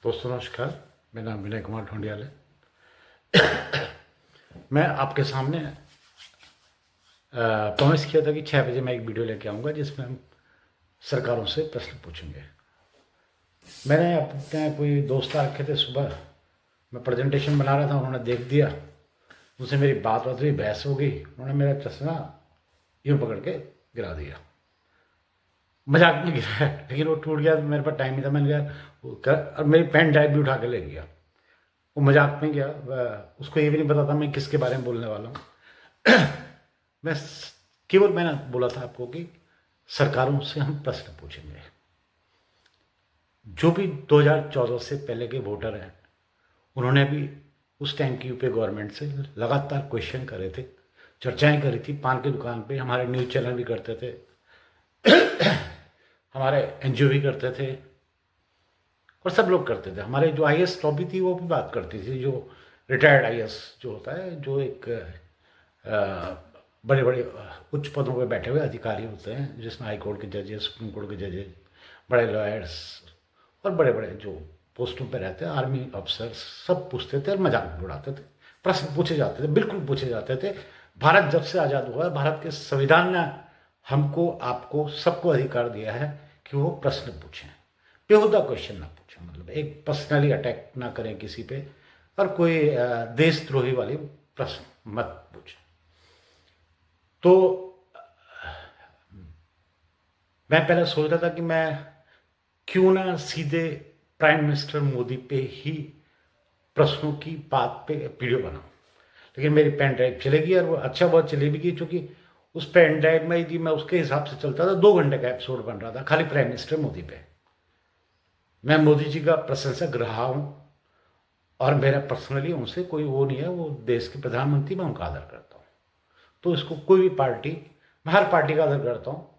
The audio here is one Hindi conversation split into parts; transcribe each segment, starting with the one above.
दोस्तों नमस्कार। मेरा नाम विनय कुमार ढोंडियाल है। मैं आपके सामने प्रॉमिस किया था कि 6 बजे मैं एक वीडियो लेके आऊँगा जिसमें हम सरकारों से प्रश्न पूछेंगे। मैंने अपने कोई दोस्त रखे थे, सुबह मैं प्रेजेंटेशन बना रहा था, उन्होंने देख दिया, उनसे मेरी बात हुई, बहस हो गई, उन्होंने मेरा चश्मा यूँ पकड़ के गिरा दिया। मजाक में गिरा है लेकिन वो टूट गया, तो मेरे पास टाइम नहीं था, मैंने कहा और मेरी पेन ड्राइव भी उठा के ले गया। वो मजाक में गया, उसको ये भी नहीं पता था मैं किसके बारे में बोलने वाला हूँ। मैं केवल मैंने बोला था आपको कि सरकारों से हम प्रश्न पूछेंगे। जो भी 2014 से पहले के वोटर हैं, उन्होंने भी उस टाइम की यूपी गवर्नमेंट से लगातार क्वेश्चन करे थे, चर्चाएं करी थी, पान की दुकान पे हमारे न्यूज़ चैनल भी करते थे, हमारे एनजीओ भी करते थे और सब लोग करते थे। हमारे जो आईएएस लॉबी थी वो भी बात करती थी, जो रिटायर्ड आईएएस जो होता है, जो एक बड़े बड़े उच्च पदों पे बैठे हुए अधिकारी होते हैं, जिसमें हाई कोर्ट के जजेस, सुप्रीम कोर्ट के जजेस, बड़े लॉयर्स और बड़े बड़े जो पोस्टों पे रहते हैं, आर्मी अफसर्स, सब पूछते थे और मजाक भी उड़ाते थे। प्रश्न पूछे जाते थे, बिल्कुल पूछे जाते थे। भारत जब से आज़ाद हुआ है, भारत के संविधान ने हमको, आपको, सबको अधिकार दिया है कि वो प्रश्न पूछें, बेहुदा क्वेश्चन ना पूछें, मतलब एक पर्सनली अटैक ना करें किसी पे, और कोई देशद्रोही वाली प्रश्न मत पूछें। तो मैं पहले सोच रहा था कि मैं क्यों ना सीधे प्राइम मिनिस्टर मोदी पे ही प्रश्नों की बात पे वीडियो बनाऊं, लेकिन मेरी पेन ड्राइव चलेगी और वो अच्छा बहुत चली भी गई, क्योंकि उस पेन ड्राइव में यदि मैं उसके हिसाब से चलता था 2 घंटे का एपिसोड बन रहा था खाली प्राइम मिनिस्टर मोदी पे। मैं मोदी जी का प्रशंसक रहा हूं और मेरा पर्सनली उनसे कोई वो नहीं है, वो देश के प्रधानमंत्री, मैं उनका आदर करता हूँ। तो इसको कोई भी पार्टी, मैं हर पार्टी का आदर करता हूँ।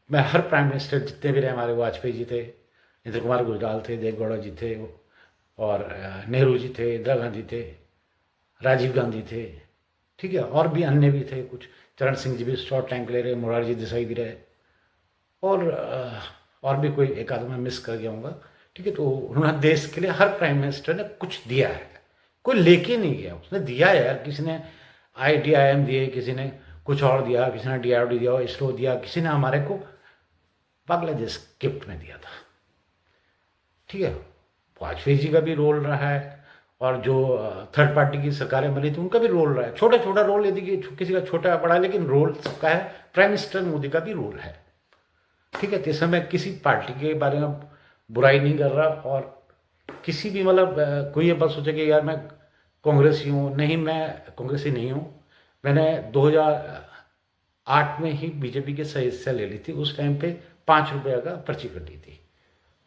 मैं हर प्राइम मिनिस्टर जितने भी रहे, हमारे वाजपेयी जी थे, इंद्र कुमार गुजराल थे, देवेगौड़ा जी थे, और नेहरू जी थे, इंदिरा गांधी थे, राजीव गांधी थे, ठीक है, और भी अन्य भी थे कुछ, चरण सिंह जी भी शॉर्ट टाइम के लिए रहे, मोरारजी देसाई भी रहे, और भी कोई एक आध मैं मिस कर गया हूँगा, ठीक है। तो उन्होंने देश के लिए, हर प्राइम मिनिस्टर ने कुछ दिया है, कोई लेके नहीं गया, उसने दिया है यार। किसी ने IIM दिए, किसी ने कुछ और दिया, किसी ने DRDO दिया, इसरो दिया, किसी ने हमारे को बांग्लादेश गिफ्ट में दिया था, ठीक है। वाजपेयी जी का भी रोल रहा है, और जो थर्ड पार्टी की सरकारें बनी थी उनका भी रोल रहा है, छोटा छोटा रोल, यदि किसी का छोटा बड़ा, लेकिन रोल सबका है। प्राइम मिनिस्टर मोदी का भी रोल है, ठीक है। तो इसमें मैं किसी पार्टी के बारे में बुराई नहीं कर रहा, और किसी भी मतलब कोई ये बात सोचे कि यार मैं कांग्रेसी हूँ, नहीं, मैं कांग्रेसी नहीं हूँ। मैंने 2008 में ही बीजेपी की सदस्यता ले ली थी, उस टाइम पे 5 रुपये का पर्ची कटी थी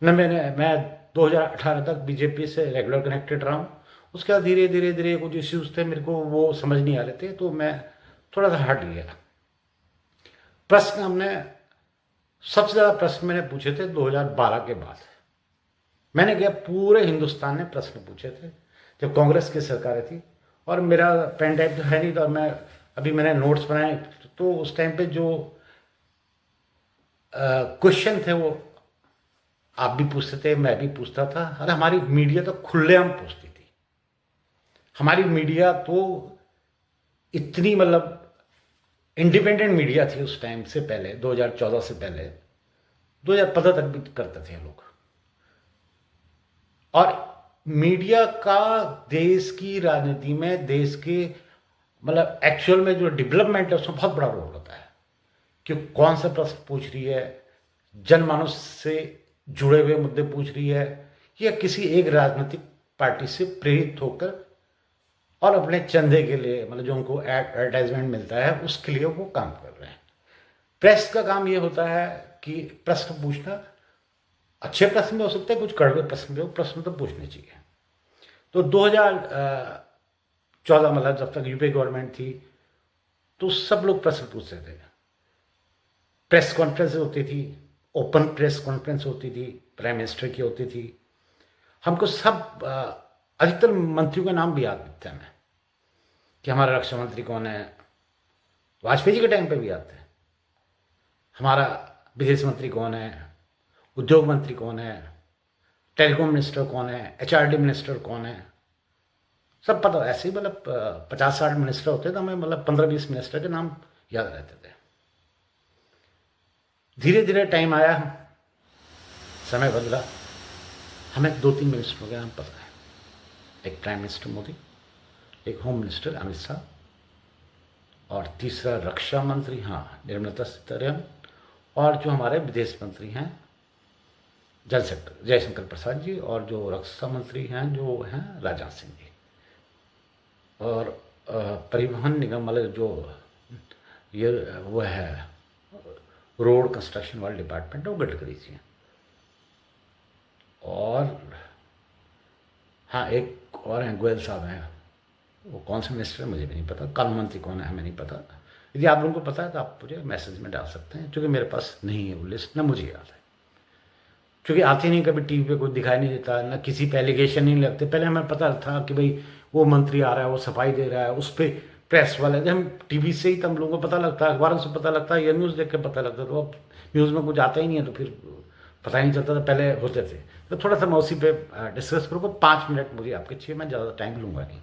न। मैं 2018 तक बीजेपी से रेगुलर कनेक्टेड रहा हूँ। उसके बाद धीरे धीरे धीरे कुछ इश्यूज थे, मेरे को वो समझ नहीं आ रहे थे, तो मैं थोड़ा सा हट गया। प्रश्न हमने, सबसे ज़्यादा प्रश्न मैंने पूछे थे 2012 के बाद। मैंने क्या, पूरे हिंदुस्तान ने प्रश्न पूछे थे जब कांग्रेस की सरकारें थी, और मेरा पेन ड्राइव तो है नहीं, तो मैं अभी मैंने नोट्स बनाए, तो उस टाइम पे जो क्वेश्चन थे वो आप भी पूछते थे, मैं भी पूछता था, और हमारी मीडिया तो खुलेआम पूछती थी। हमारी मीडिया तो इतनी मतलब इंडिपेंडेंट मीडिया थी उस टाइम से पहले, 2014 से पहले, 2015 तक भी करते थे लोग। और मीडिया का देश की राजनीति में, देश के मतलब एक्चुअल में जो डेवलपमेंट है उसमें बहुत बड़ा रोल होता है, कि कौन सा प्रश्न पूछ रही है, जनमानस से जुड़े हुए मुद्दे पूछ रही है, या किसी एक राजनीतिक पार्टी से प्रेरित होकर और अपने चंदे के लिए, मतलब जो उनको एडवर्टाइजमेंट मिलता है उसके लिए वो काम कर रहे हैं। प्रेस का काम ये होता है कि प्रश्न पूछना, अच्छे प्रश्न भी हो सकते हैं, कुछ कड़वे प्रश्न भी हो, प्रश्न तो पूछने चाहिए। तो 2014 मतलब जब तक यूपी गवर्नमेंट थी, तो सब लोग प्रश्न पूछते थे, प्रेस कॉन्फ्रेंस होती थी, ओपन प्रेस कॉन्फ्रेंस होती थी, प्राइम मिनिस्टर की होती थी। हमको सब अधिकतर मंत्रियों का नाम भी याद थे हमें, कि हमारा रक्षा मंत्री कौन है, वाजपेयी जी के टाइम पे भी याद थे, हमारा विदेश मंत्री कौन है, उद्योग मंत्री कौन है, टेलीकॉम मिनिस्टर कौन है, एचआरडी मिनिस्टर कौन है, सब पता। ऐसे ही मतलब 50-60 मिनिस्टर होते थे, हमें मतलब 15-20 मिनिस्टर के नाम याद रहते थे। धीरे धीरे टाइम आया, समय बदला, हमें 2-3 मिनिस्टरों के नाम पता है। एक प्राइम मिनिस्टर मोदी, एक होम मिनिस्टर अमित शाह, और तीसरा रक्षा मंत्री, हाँ, निर्मला सीतारमण, और जो हमारे विदेश मंत्री हैं जयशंकर प्रसाद जी, और जो रक्षा मंत्री हैं जो हैं राजनाथ सिंह जी, और परिवहन निगम वाले जो ये वो है रोड कंस्ट्रक्शन वाले डिपार्टमेंट है, वो गडकरी जी हैं। और हाँ, एक और हैं, गोयल साहब हैं, वो कौन से मिनिस्टर है मुझे भी नहीं पता, कानून मंत्री कौन है हमें नहीं पता। यदि आप लोगों को पता है तो आप मुझे मैसेज में डाल सकते हैं, क्योंकि मेरे पास नहीं है वो लिस्ट, ना मुझे याद है, क्योंकि आती नहीं, कभी टीवी पे कोई दिखाई नहीं देता, ना किसी पे एलिगेशन नहीं लगते। पहले हमें पता था कि भाई वो मंत्री आ रहा है, वो सफाई दे रहा है, उस पर प्रेस वाले हम टीवी से ही तो हम लोगों को पता लगता है, अखबारों से पता लगता है, या न्यूज़ देख के पता लगता है। तो अब न्यूज़ में कुछ आता ही नहीं है, तो फिर पता ही नहीं चलता था, पहले होते थे। तो थोड़ा सा मैं उसी पे डिस्कस करूँगा, 5 मिनट मुझे आपके चाहिए, मैं ज़्यादा टाइम लूँगा नहीं,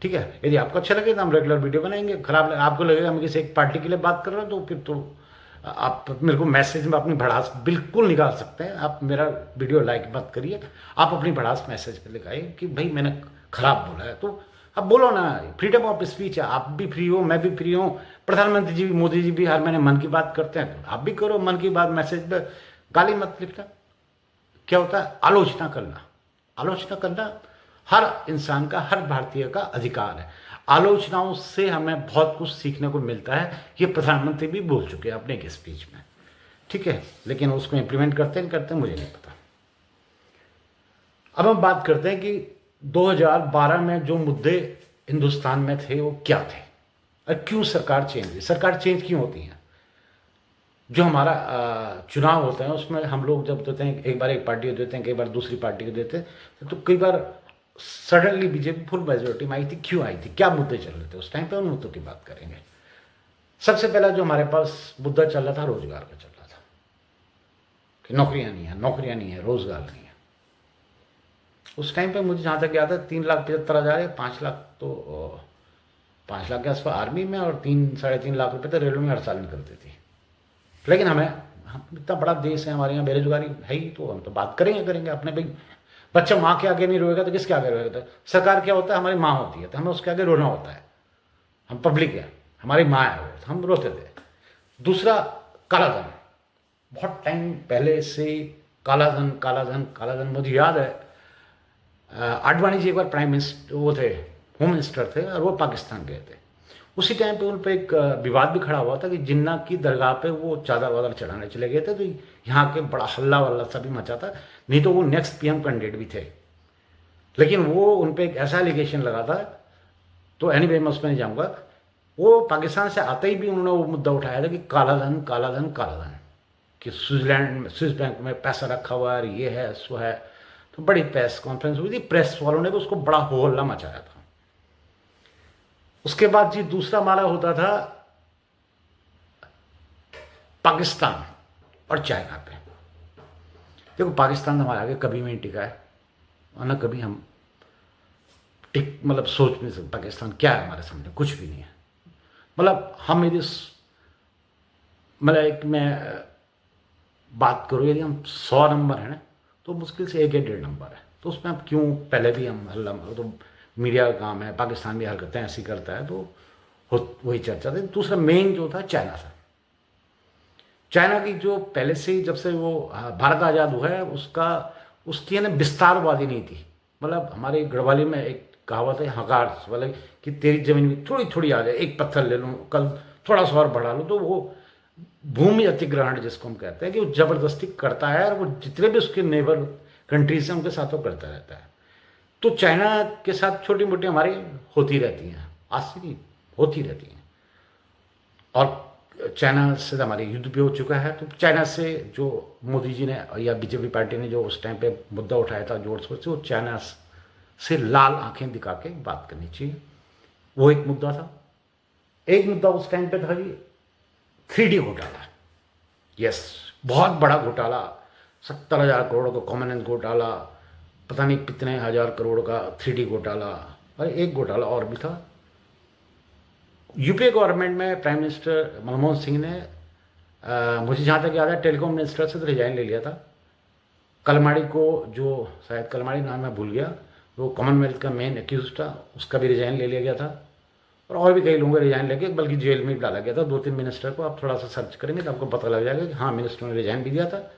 ठीक है। यदि आपको अच्छा लगे तो हम रेगुलर वीडियो बनाएंगे, खराब आपको लगेगा मैं किसी एक पार्टी के लिए बात कर रहा हूँ, तो फिर तो आप मेरे को मैसेज में अपनी भड़ास बिल्कुल निकाल सकते हैं। आप मेरा वीडियो लाइक मत करिए, आप अपनी भड़ास मैसेज पर लिखाइए कि भाई मैंने खराब बोला है, तो अब बोलो ना, फ्रीडम ऑफ स्पीच है, आप भी फ्री हो, मैं भी फ्री हूँ, प्रधानमंत्री जी भी, मोदी जी भी हर महीने मन की बात करते हैं, तो आप भी करो मन की बात। मैसेज पे गाली मत लिखना। क्या होता है, आलोचना करना, आलोचना करना हर इंसान का, हर भारतीय का अधिकार है। आलोचनाओं से हमें बहुत कुछ सीखने को मिलता है, ये प्रधानमंत्री भी बोल चुके हैं अपने एक स्पीच में, ठीक है, लेकिन उसको इम्प्लीमेंट करते नहीं करते मुझे नहीं पता। अब हम बात करते हैं कि 2012 में जो मुद्दे हिंदुस्तान में थे वो क्या थे, और क्यों सरकार चेंज हुई। सरकार चेंज क्यों होती है? जो हमारा चुनाव होता है उसमें हम लोग जब देते हैं, एक बार एक पार्टी को देते हैं, कई बार दूसरी पार्टी को देते हैं, तो कई बार सडनली बीजेपी फुल मेजोरिटी में आई थी। क्यों आई थी, क्या मुद्दे चल रहे थे उस टाइम पे, उन मुद्दों की बात करेंगे। सबसे पहला जो हमारे पास मुद्दा चल रहा था, रोजगार का चल रहा था, कि नौकरियां नहीं है, नौकरियां नहीं है, रोजगार नहीं है। उस टाइम पे मुझे जहाँ तक याद है 3,75,000, 5 लाख, तो 5 लाख के आसपास आर्मी में, और 3-3.5 लाख रुपए तो रेलवे में हर साल निकलती थी। लेकिन हम इतना बड़ा देश है, हमारे यहाँ बेरोजगारी है ही, तो हम तो बात करेंगे अपने भाई। बच्चा माँ के आगे नहीं रोएगा तो किसके आगे रोएगा? तो सरकार क्या होता है, हमारी माँ होती है, तो हमें उसके आगे रोना होता है। हम पब्लिक है, हमारी माँ है वो, तो हम रोते थे। दूसरा, कालाधन, बहुत टाइम पहले से कालाधन कालाधन कालाधन। मुझे याद है आडवाणी जी एक बार प्राइम मिनिस्टर वो थे, होम मिनिस्टर थे, और वो पाकिस्तान गए थे। उसी टाइम पे उन पर एक विवाद भी खड़ा हुआ था कि जिन्ना की दरगाह पे वो चादर वादर चढ़ाने चले गए थे, तो यहाँ के बड़ा हल्ला वल्ला सा भी मचा था। नहीं तो वो नेक्स्ट पीएम कैंडिडेट भी थे, लेकिन वो उन पर एक ऐसा एलिगेशन लगा था, तो एनीवे मैं उसमें नहीं जाऊँगा। वो पाकिस्तान से आते ही भी उन्होंने वो मुद्दा उठाया था कि कालाधन कालाधन कालाधन, कि स्विट्जरलैंड, स्विस बैंक में पैसा रखा हुआ है, ये है सो है। तो बड़ी प्रेस कॉन्फ्रेंस हुई थी, प्रेस वालों ने भी उसको बड़ा हो हल्ला मचाया था। उसके बाद जी दूसरा हमारा होता था पाकिस्तान और चाइना पे। देखो, पाकिस्तान हमारे आगे कभी नहीं टिका है, और ना कभी हम मतलब सोच नहीं सकते पाकिस्तान क्या है हमारे सामने, कुछ भी नहीं है। मतलब हम यदि मतलब एक मैं बात करूँ, यदि हम 100 नंबर है ना, तो मुश्किल से 1 या 1.5 नंबर है। तो उसमें हम क्यों, पहले भी हम हल्ला, तो मीडिया का काम है, पाकिस्तान भी हरकतें ऐसी करता है, तो वही चर्चा थी। दूसरा मेन जो था चाइना था। चाइना की जो पहले से ही, जब से वो भारत आज़ाद हुआ है, उसकी है ना विस्तारवादी नहीं थी। मतलब हमारे गढ़वाली में एक कहावत है, हकार वाले, कि तेरी जमीन में थोड़ी थोड़ी आ जाए, एक पत्थर ले लूँ, कल थोड़ा सा और बढ़ा लूँ। तो वो भूमि अधिग्रहण जिसको हम कहते हैं, कि वो जबरदस्ती करता है, और वो जितने भी उसके नेबर कंट्रीज हैं उनके साथ वो करता रहता है। तो चाइना के साथ छोटी मोटी हमारी होती रहती हैं, आज से नहीं, होती रहती हैं। और चाइना से हमारी युद्ध भी हो चुका है। तो चाइना से जो मोदी जी ने या बीजेपी पार्टी ने जो उस टाइम पे मुद्दा उठाया था जोर शोर से, वो चाइना से लाल आंखें दिखा के बात करनी चाहिए, वो एक मुद्दा था। एक मुद्दा उस टाइम पे था जी 3D घोटाला। यस, बहुत बड़ा घोटाला, 70,000 करोड़ का कॉमनवेल्थ घोटाला, पता नहीं कितने हजार करोड़ का 3D घोटाला, और एक घोटाला और भी था। यूपीए गवर्नमेंट में प्राइम मिनिस्टर मनमोहन सिंह ने मुझे जहाँ तक याद है टेलीकॉम मिनिस्टर से तो रिजाइन ले लिया था। कलमाड़ी को, जो शायद कलमाड़ी नाम मैं भूल गया, वो कॉमनवेल्थ का मेन एक्यूज था, उसका भी रिजाइन ले लिया गया था। और भी कई लोगों का रिजाइन लेके बल्कि जेल में भी डाला गया था। 2-3 मिनिस्टर को आप थोड़ा सा सर्च करेंगे तो आपको पता लग जाएगा कि हाँ, मिनिस्टर ने रिजाइन भी दिया था।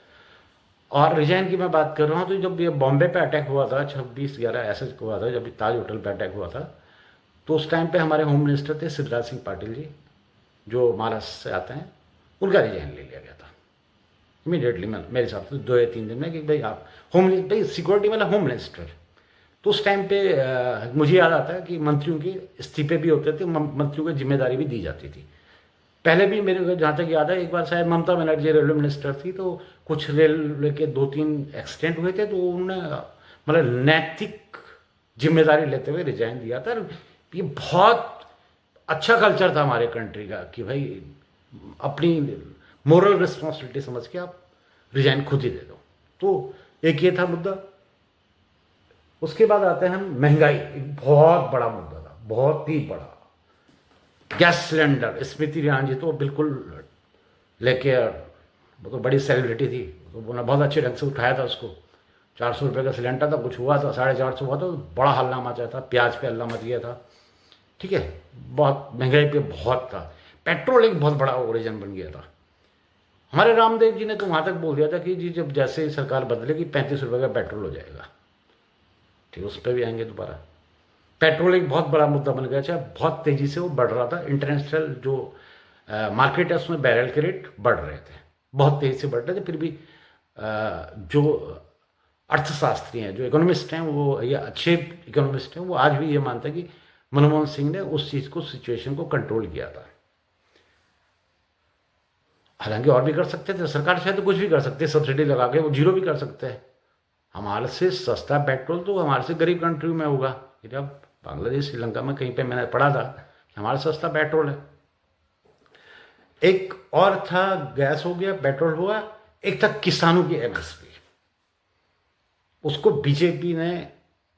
और रिजाइन की मैं बात कर रहा हूँ तो जब ये बॉम्बे पे अटैक हुआ था 26/11 ऐसे हुआ था, जब ताज होटल पे अटैक हुआ था, तो उस टाइम पे हमारे होम मिनिस्टर थे शिवराज सिंह पाटिल जी, जो महाराष्ट्र से आते हैं। उनका रिजाइन ले लिया गया था इमीडिएटली, मेरे हिसाब से 2 या 3 दिन में, कि भाई आप भाई सिक्योरिटी वाला होम मिनिस्टर। तो उस टाइम पे मुझे याद आता है कि मंत्रियों के इस्तीफे भी होते थे, मंत्रियों को जिम्मेदारी भी दी जाती थी। पहले भी मेरे को जहाँ तक याद है, एक बार शायद ममता बनर्जी रेलवे मिनिस्टर थी, तो कुछ रेलवे के 2-3 एक्सीडेंट हुए थे, तो उन्होंने मतलब नैतिक जिम्मेदारी लेते हुए रिजाइन दिया था। ये बहुत अच्छा कल्चर था हमारे कंट्री का कि भाई अपनी मोरल रिस्पॉन्सिबिलिटी समझ के आप रिजाइन खुद ही दे दो। तो एक ये था मुद्दा। उसके बाद आते हैं हम महंगाई, एक बहुत बड़ा मुद्दा था, बहुत ही बड़ा। गैस सिलेंडर, स्मृति ईरानी जी तो बिल्कुल लेके, वो तो बड़ी सेलिब्रिटी थी, तो उन्होंने बहुत अच्छे ढंग से उठाया था उसको। 400 रुपये का सिलेंडर था, कुछ हुआ था 450 हुआ था, बड़ा हल्ला मचा था, प्याज पे हल्ला मच गया था। ठीक है, बहुत महंगाई पे बहुत था। पेट्रोल एक बहुत बड़ा ओरिजन बन गया था। हमारे रामदेव जी ने तो वहाँ तक बोल दिया था कि जी जब जैसे ही सरकार बदलेगी 35 रुपये का पेट्रोल हो जाएगा। ठीक, उस पर भी आएंगे दोबारा। पेट्रोल एक बहुत बड़ा मुद्दा बन गया, चाहे बहुत तेज़ी से वो बढ़ रहा था। इंटरनेशनल जो मार्केट है उसमें बैरल के रेट बढ़ रहे थे, बहुत तेज़ी से बढ़ रहे थे। फिर भी जो अर्थशास्त्री हैं, जो इकोनॉमिस्ट हैं, वो या अच्छे इकोनॉमिस्ट हैं, वो आज भी ये मानते हैं कि मनमोहन सिंह ने उस चीज़ को, सिचुएशन को कंट्रोल किया था। हालांकि और भी कर सकते थे, सरकार शायद तो कुछ भी कर सकते, सब्सिडी लगा के वो जीरो भी कर सकते हैं। हमारे से सस्ता पेट्रोल तो हमारे से गरीब कंट्री में होगा। जब बांग्लादेश, श्रीलंका में कहीं पे मैंने पढ़ा था कि हमारा सस्ता पेट्रोल है। एक और था, गैस हो गया, पेट्रोल हुआ, एक था किसानों की एमएसपी। उसको बीजेपी ने,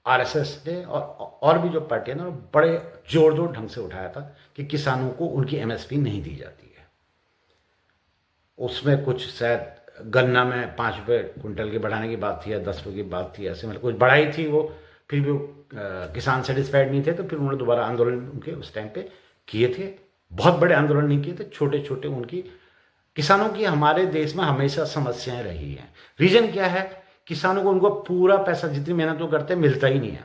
आरएसएस ने और भी जो पार्टियां ने बड़े जोर ढंग से उठाया था कि किसानों को उनकी एमएसपी नहीं दी जाती है। उसमें कुछ शायद गन्ना में 5 रुपये क्विंटल की बढ़ाने की बात थी या 10 रुपये की बात थी, ऐसे मतलब कुछ बढ़ाई थी वो। फिर भी किसान सेटिस्फाइड नहीं थे, तो फिर उन्होंने दोबारा आंदोलन उनके उस टाइम पे किए थे। बहुत बड़े आंदोलन नहीं किए थे, छोटे छोटे उनकी। किसानों की हमारे देश में हमेशा समस्याएं रही हैं। रीजन क्या है? किसानों को उनको पूरा पैसा, जितनी मेहनत वो करते हैं, मिलता ही नहीं है।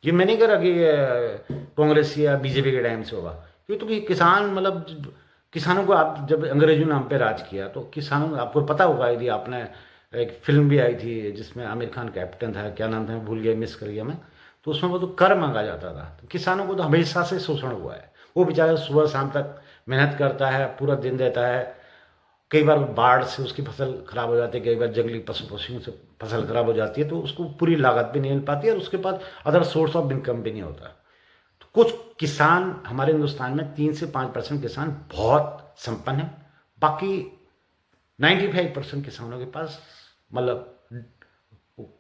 ये मैं नहीं कह रहा कि कांग्रेस या बीजेपी के टाइम से होगा, क्योंकि तो किसान मतलब किसानों को, आप जब अंग्रेजों ने हम पे राज किया तो किसानों, आपको पता होगा, यदि आपने, एक फिल्म भी आई थी जिसमें आमिर खान कैप्टन था, क्या नाम था भूल गया, मिस कर गया मैं, तो उसमें वो तो कर मांगा जाता था। तो किसानों को तो हमेशा से शोषण हुआ है। वो बेचारा सुबह शाम तक मेहनत करता है, पूरा दिन देता है। कई बार बाढ़ से उसकी फसल खराब हो जाती है, कई बार जंगली पशु पक्षियों से फसल खराब हो जाती है, तो उसको पूरी लागत भी नहीं मिल पाती है और उसके पास अदर सोर्स ऑफ इनकम भी नहीं होता। तो कुछ किसान हमारे हिंदुस्तान में 3 से 5% किसान बहुत संपन्न है, बाकी 95% किसानों के पास मतलब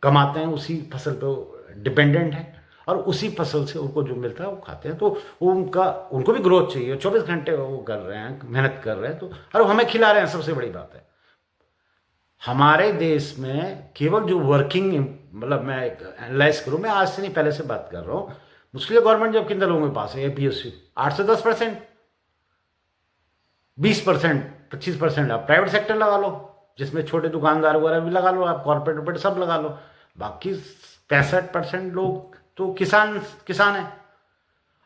कमाते हैं, उसी फसल पे डिपेंडेंट है और उसी फसल से उनको जो मिलता है वो खाते हैं। तो उनको भी ग्रोथ चाहिए, 24 घंटे वो कर रहे हैं, मेहनत कर रहे हैं, तो और हम खिला रहे हैं। सबसे बड़ी बात है हमारे देश में केवल जो वर्किंग, मतलब मैं एनालाइज करूं, मैं आज से नहीं पहले से बात कर रहा हूं, मुश्किल गवर्नमेंट जब किन लोगों के पास है एपीएससी 8 से 10%, 20%, 25% आप प्राइवेट सेक्टर लगा लो, जिसमें छोटे दुकानदार वगैरह भी लगा लो, आप कॉर्पोरेट सब लगा लो। बाकी 65% लोग तो किसान है।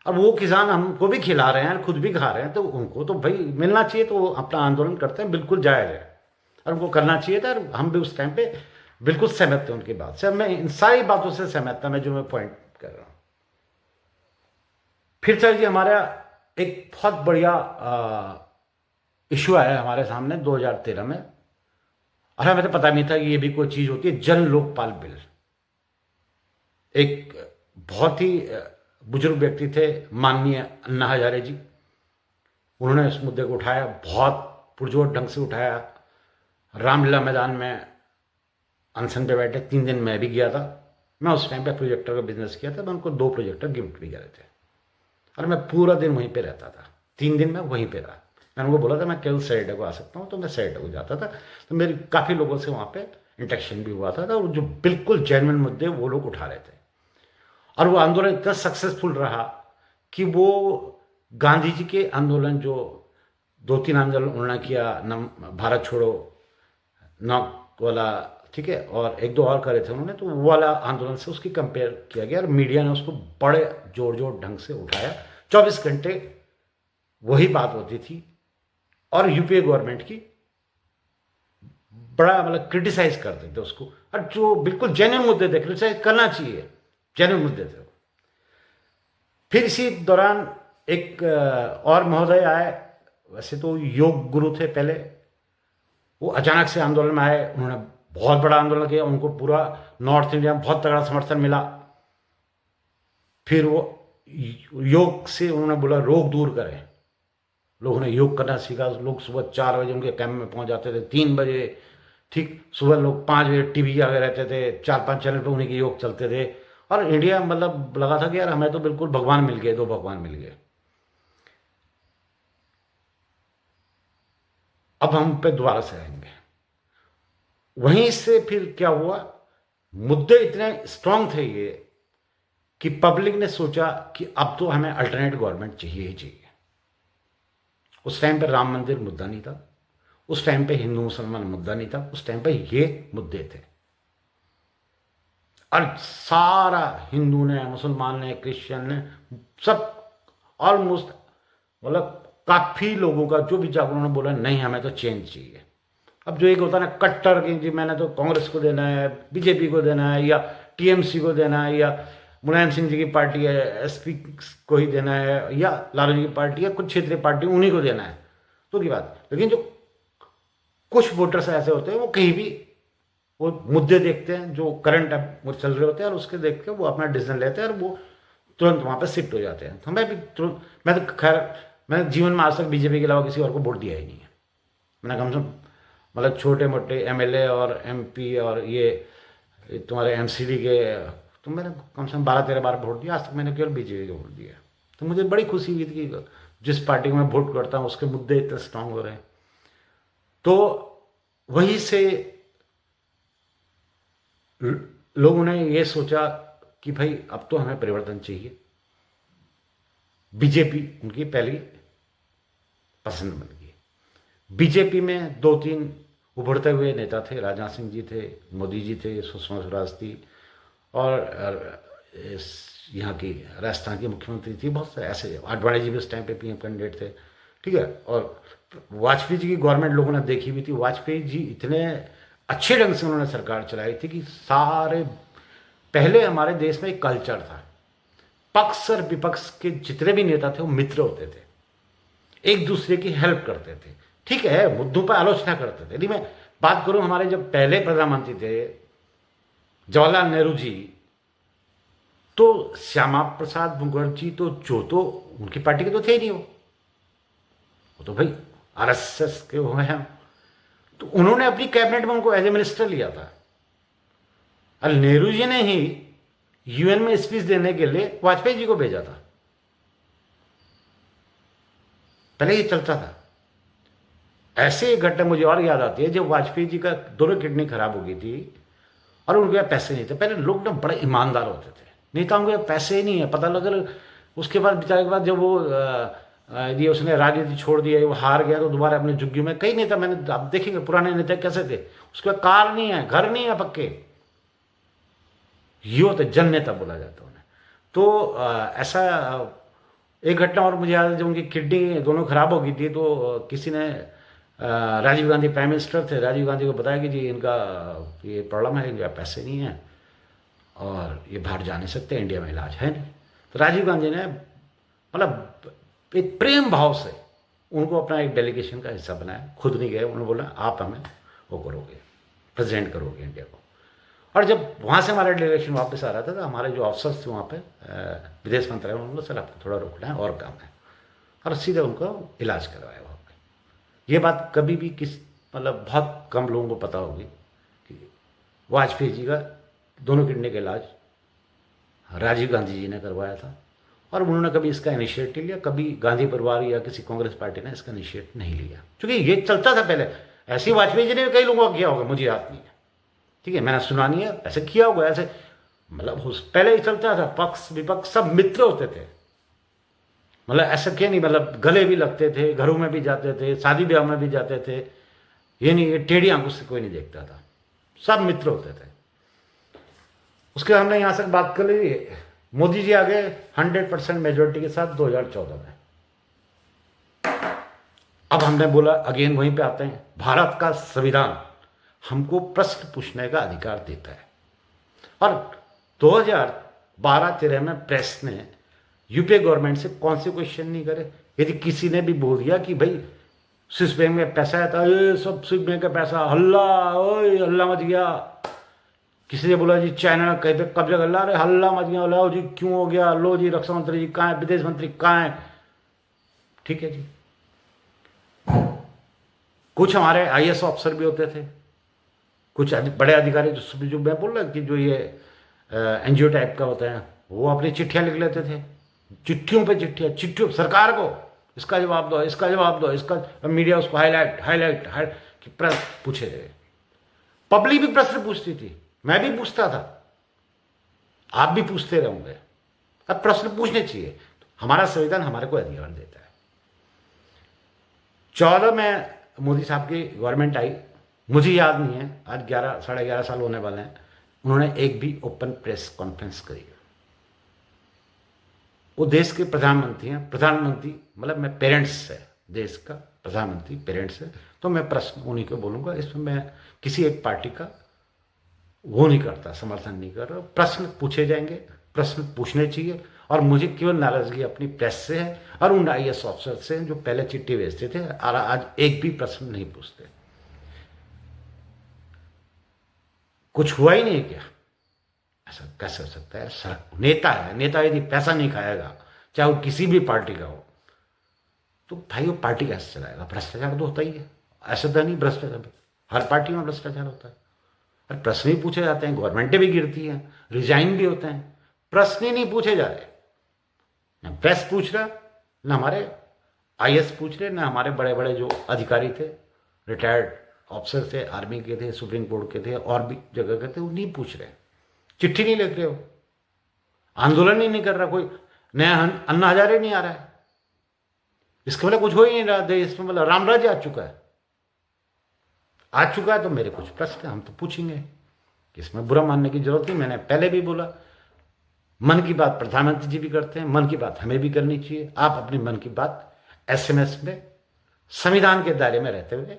अब वो किसान हमको भी खिला रहे हैं, खुद भी खा रहे हैं, तो उनको तो भाई मिलना चाहिए। तो अपना आंदोलन करते हैं, बिल्कुल जायज़ है और उनको करना चाहिए था। और हम भी उस टाइम पे बिल्कुल सहमत थे उनकी बात से। मैं इन सारी बातों से सहमत था, मैं जो मैं पॉइंट कर रहा हूँ। फिर सर जी हमारा एक बहुत बढ़िया इशू आया हमारे सामने 2013 में, और हमें तो पता नहीं था कि ये भी कोई चीज़ होती है, जन लोकपाल बिल। एक बहुत ही बुजुर्ग व्यक्ति थे, माननीय अन्ना हजारे जी, उन्होंने इस मुद्दे को उठाया, बहुत पुरजोर ढंग से उठाया। रामलीला मैदान में अनशन पे बैठे, 3 दिन मैं भी गया था। मैं उस टाइम पे प्रोजेक्टर का बिजनेस किया था, मैं उनको 2 प्रोजेक्टर गिफ्ट भी करे थे और मैं पूरा दिन वहीं पे रहता था। 3 दिन मैं वहीं पे रहा। मैंने उनको बोला था मैं केवल सैटरडे को आ सकता हूँ, तो मैं सैटरडे को जाता था। तो मेरी काफ़ी लोगों से वहाँ पे इंटरेक्शन भी हुआ था और जो बिल्कुल जेन्युइन मुद्दे वो लोग उठा रहे थे। और वो आंदोलन इतना सक्सेसफुल रहा कि वो गांधी जी के आंदोलन जो 2-3 आंदोलन उन्होंने किया, न भारत छोड़ो, न वाला, ठीक है, और 1-2 और करे थे उन्होंने, तो वो वाला आंदोलन से उसकी कंपेयर किया गया और मीडिया ने उसको बड़े जोर जोर ढंग से उठाया। 24 घंटे वही बात होती थी और यूपीए गवर्नमेंट की बड़ा मतलब क्रिटिसाइज करते थे उसको, और जो बिल्कुल जेन्युइन मुद्दे थे, क्रिटिसाइज करना चाहिए, जेन्युइन मुद्दे थे। फिर इसी दौरान एक और महोदय आए, वैसे तो योग गुरु थे पहले, वो अचानक से आंदोलन में आए, उन्होंने बहुत बड़ा आंदोलन किया, उनको पूरा नॉर्थ इंडिया में बहुत तगड़ा समर्थन मिला। फिर वो योग से उन्होंने बोला रोग दूर करें, लोगों ने योग करना सीखा। लोग सुबह 4 बजे उनके कैंप में पहुंच जाते थे, 3 बजे, ठीक, सुबह लोग 5 बजे टीवी आगे रहते थे, 4-5 चैनल पे उन्हीं के योग चलते थे और इंडिया मतलब लगा था कि यार हमें तो बिल्कुल भगवान मिल गए, 2 भगवान मिल गए। अब हम पे दोबारा से आएंगे। वहीं से फिर क्या हुआ, मुद्दे इतने स्ट्रांग थे ये कि पब्लिक ने सोचा कि अब तो हमें अल्टरनेट गवर्नमेंट चाहिए ही चाहिए। उस टाइम पे राम मंदिर मुद्दा नहीं था, उस टाइम पे हिंदू मुसलमान मुद्दा नहीं था, उस टाइम पे ये मुद्दे थे। और सारा हिंदू ने, मुसलमान ने, क्रिश्चियन ने, सब ऑलमोस्ट मतलब काफी लोगों का जो भी जागरूक ने बोला नहीं हमें तो चेंज चाहिए। अब जो एक होता है ना कट्टर कि जी मैंने तो कांग्रेस को देना है, बीजेपी को देना है, या टीएमसी को देना है, या मुलायम सिंह जी की पार्टी है एसपी को ही देना है, या लालू जी की पार्टी है, कुछ क्षेत्रीय पार्टी उन्हीं को देना है, तो की बात। लेकिन जो कुछ वोटर्स ऐसे होते हैं वो कहीं भी वो मुद्दे देखते हैं जो करंट वो चल रहे होते हैं और उसके देख के वो अपना डिसीजन लेते हैं और वो तुरंत वहाँ पे शिफ्ट हो जाते हैं। तो मैं भी तुरंत, मैं तो खैर मैंने जीवन में आज तक बीजेपी के अलावा किसी और को वोट दिया ही नहीं है। मैंने कम से कम मतलब छोटे मोटे एमएलए और एमपी और ये तुम्हारे एमसीडी के, तो मैंने कम से कम 12-13 बार वोट दिया, आज तक मैंने केवल बीजेपी को वोट दिया। तो मुझे बड़ी खुशी हुई थी कि जिस पार्टी को मैं वोट करता हूँ उसके मुद्दे इतने स्ट्रांग हो रहे हैं। तो वहीं से लोगों ने ये सोचा कि भाई अब तो हमें परिवर्तन चाहिए। बीजेपी उनकी पहली पसंद बन गई। बीजेपी में 2-3 उभरते हुए नेता थे, राजनाथ सिंह जी थे, मोदी जी थे, सुषमा स्वराज थी और यहाँ की राजस्थान की मुख्यमंत्री थी, बहुत से ऐसे, आडवाणी जी भी उस टाइम पे पीएम कैंडिडेट थे, ठीक है। और वाजपेयी जी की गवर्नमेंट लोगों ने देखी भी थी। वाजपेयी जी इतने अच्छे ढंग से उन्होंने सरकार चलाई थी कि सारे, पहले हमारे देश में एक कल्चर था, पक्ष और विपक्ष के जितने भी नेता थे वो मित्र होते थे, एक दूसरे की हेल्प करते थे, ठीक है, मुद्दों पर आलोचना करते थे। यदि मैं बात करूं हमारे जब पहले प्रधानमंत्री थे जवाहरलाल नेहरू जी, तो श्यामा प्रसाद मुखर्जी तो उनकी पार्टी के तो थे ही नहीं, वो तो भाई आरएसएस के हुए हैं। तो उन्होंने अपनी कैबिनेट में उनको एज ए मिनिस्टर लिया था और नेहरू जी ने ही यूएन में स्पीच देने के लिए वाजपेयी जी को भेजा था। पहले ये चलता था। ऐसे एक घटना मुझे और याद आती है जब वाजपेयी जी का दोनों किडनी खराब हो गई थी और उनके पास पैसे नहीं थे। पहले लोग ना बड़े ईमानदार होते थे, नेताओं के पैसे ही नहीं है, पता लगा उसके बाद बेचारे के बाद जब वो ये उसने राजनीति छोड़ दिया, वो हार गया तो दोबारा अपने झुग्गी में, कई नेता मैंने, आप देखेंगे पुराने नेता कैसे थे, उसके बाद कार नहीं है, घर नहीं है पक्के, ये होते जन नेता बोला जाता उन्हें। तो ऐसा एक घटना और मुझे याद है, जब उनकी किडनी दोनों खराब हो गई थी तो किसी ने, राजीव गांधी प्राइम मिनिस्टर थे, राजीव गांधी को बताया कि जी इनका ये प्रॉब्लम है, इनके पैसे नहीं है और ये बाहर जा नहीं सकते, इंडिया में इलाज है नहीं। तो राजीव गांधी ने मतलब एक प्रेम भाव से उनको अपना एक डेलीगेशन का हिस्सा बनाया, खुद नहीं गए, उन्होंने बोला आप हमें वो करोगे, प्रेजेंट करोगे इंडिया को। और जब वहाँ से हमारा डेलीगेशन वापस आ रहा था तो हमारे जो ऑफिसर्स थे वहाँ पे विदेश मंत्रालय, उन्होंने सर आपको थोड़ा रुकना है और काम है, और सीधे उनको इलाज करवाया वहाँ पे। ये बात कभी भी मतलब बहुत कम लोगों को पता होगी कि वाजपेयी जी का दोनों किडनी का इलाज राजीव गांधी जी ने करवाया था, और उन्होंने कभी इसका इनिशिएटिव लिया, कभी गांधी परिवार या किसी कांग्रेस पार्टी ने इसका इनिशिएटिव नहीं लिया, क्योंकि ये चलता था पहले। ऐसे वाजपेयी जी ने कई लोगों का किया होगा, मुझे याद नहीं है, ठीक है, मैंने सुना नहीं है, ऐसे किया होगा, ऐसे मतलब पहले ही चलता था, पक्ष विपक्ष सब मित्र होते थे, मतलब ऐसा क्या नहीं, मतलब गले भी लगते थे, घरों में भी जाते थे, शादी ब्याह में भी जाते थे, ये नहीं ये टेढ़ी आंखों से कोई नहीं देखता था, सब मित्र होते थे। उसके हमने यहां से बात कर ली, मोदी जी आ गए 100% मेजोरिटी के साथ 2014 में। अब हमने बोला अगेन वहीं पे आते हैं, भारत का संविधान हमको प्रश्न पूछने का अधिकार देता है, और 2012-13 में प्रेस ने यूपीए गवर्नमेंट से कौन से क्वेश्चन नहीं करे। यदि किसी ने भी बोल दिया कि भाई स्विस बैंक में पैसा है, तो ये सब स्विस बैंक का पैसा, हल्ला, ओए हल्ला मच गया। किसी ने बोला जी चाइना कहीं पे कब्जा कर ला, अरे हल्ला मच गया, लो जी क्यों हो गया, लो जी रक्षा मंत्री जी कहाँ है, विदेश मंत्री कहाँ है, ठीक है जी। कुछ हमारे आईएएस ऑफिसर भी होते थे, कुछ बड़े अधिकारी जो मैं बोल रहा कि जो ये एनजीओ टाइप का होता है, वो अपनी चिट्ठियां लिख लेते थे, चिट्ठियों पे चिट्ठियों सरकार को इसका जवाब दो, इसका जवाब दो, इसका मीडिया उसको हाईलाइट कि प्रश्न पूछे गए। पब्लिक भी प्रश्न पूछती थी, मैं भी पूछता था, आप भी पूछते रहोगे। अब प्रश्न पूछने चाहिए, हमारा संविधान हमारे को अधिकार देता है। 14 में मोदी साहब की गवर्नमेंट आई, मुझे याद नहीं है, आज 11-11.5 साल होने वाले हैं, उन्होंने एक भी ओपन प्रेस कॉन्फ्रेंस करी। वो देश के प्रधानमंत्री हैं, प्रधानमंत्री मतलब मैं पेरेंट्स है देश का, प्रधानमंत्री पेरेंट्स है, तो मैं प्रश्न उन्हीं को बोलूँगा, इसमें मैं किसी एक पार्टी का वो नहीं करता, समर्थन नहीं कर रहा। प्रश्न पूछे जाएंगे, प्रश्न पूछने चाहिए, और मुझे केवल नाराजगी अपनी प्रेस से है और उन आईएएस ऑफिसर से जो पहले चिट्ठी भेजते थे और आज एक भी प्रश्न नहीं पूछते। कुछ हुआ ही नहीं क्या? ऐसा कैसे हो सकता है? सर नेता है, नेता यदि पैसा नहीं खाएगा, चाहे वो किसी भी पार्टी का हो, तो भाई वो पार्टी कैसे चलाएगा? भ्रष्टाचार तो होता ही है, ऐसा तो नहीं भ्रष्टाचार, हर पार्टी में भ्रष्टाचार होता है। और प्रश्न ही पूछे जाते हैं, गवर्नमेंटें भी गिरती हैं, रिजाइन भी होते हैं, प्रश्न ही नहीं पूछे जा रहे। न प्रेस पूछ रहा, न हमारे आईएएस पूछ रहे, न हमारे बड़े बड़े जो अधिकारी थे, रिटायर्ड ऑफिसर थे, आर्मी के थे, सुप्रीम कोर्ट के थे, और भी जगह के थे, वो नहीं पूछ रहे, चिट्ठी नहीं लिख रहे हो, आंदोलन ही नहीं कर रहा कोई, नया अन्ना हजारे नहीं आ रहा है, इसके मतलब कुछ हो ही नहीं रहा देश में, मतलब रामराज्य आ चुका है। तो मेरे कुछ प्रश्न हम तो पूछेंगे, इसमें बुरा मानने की जरूरत नहीं। मैंने पहले भी बोला, मन की बात प्रधानमंत्री जी भी करते हैं, मन की बात हमें भी करनी चाहिए। आप अपनी मन की बात एसएमएस में संविधान के दायरे में रहते हुए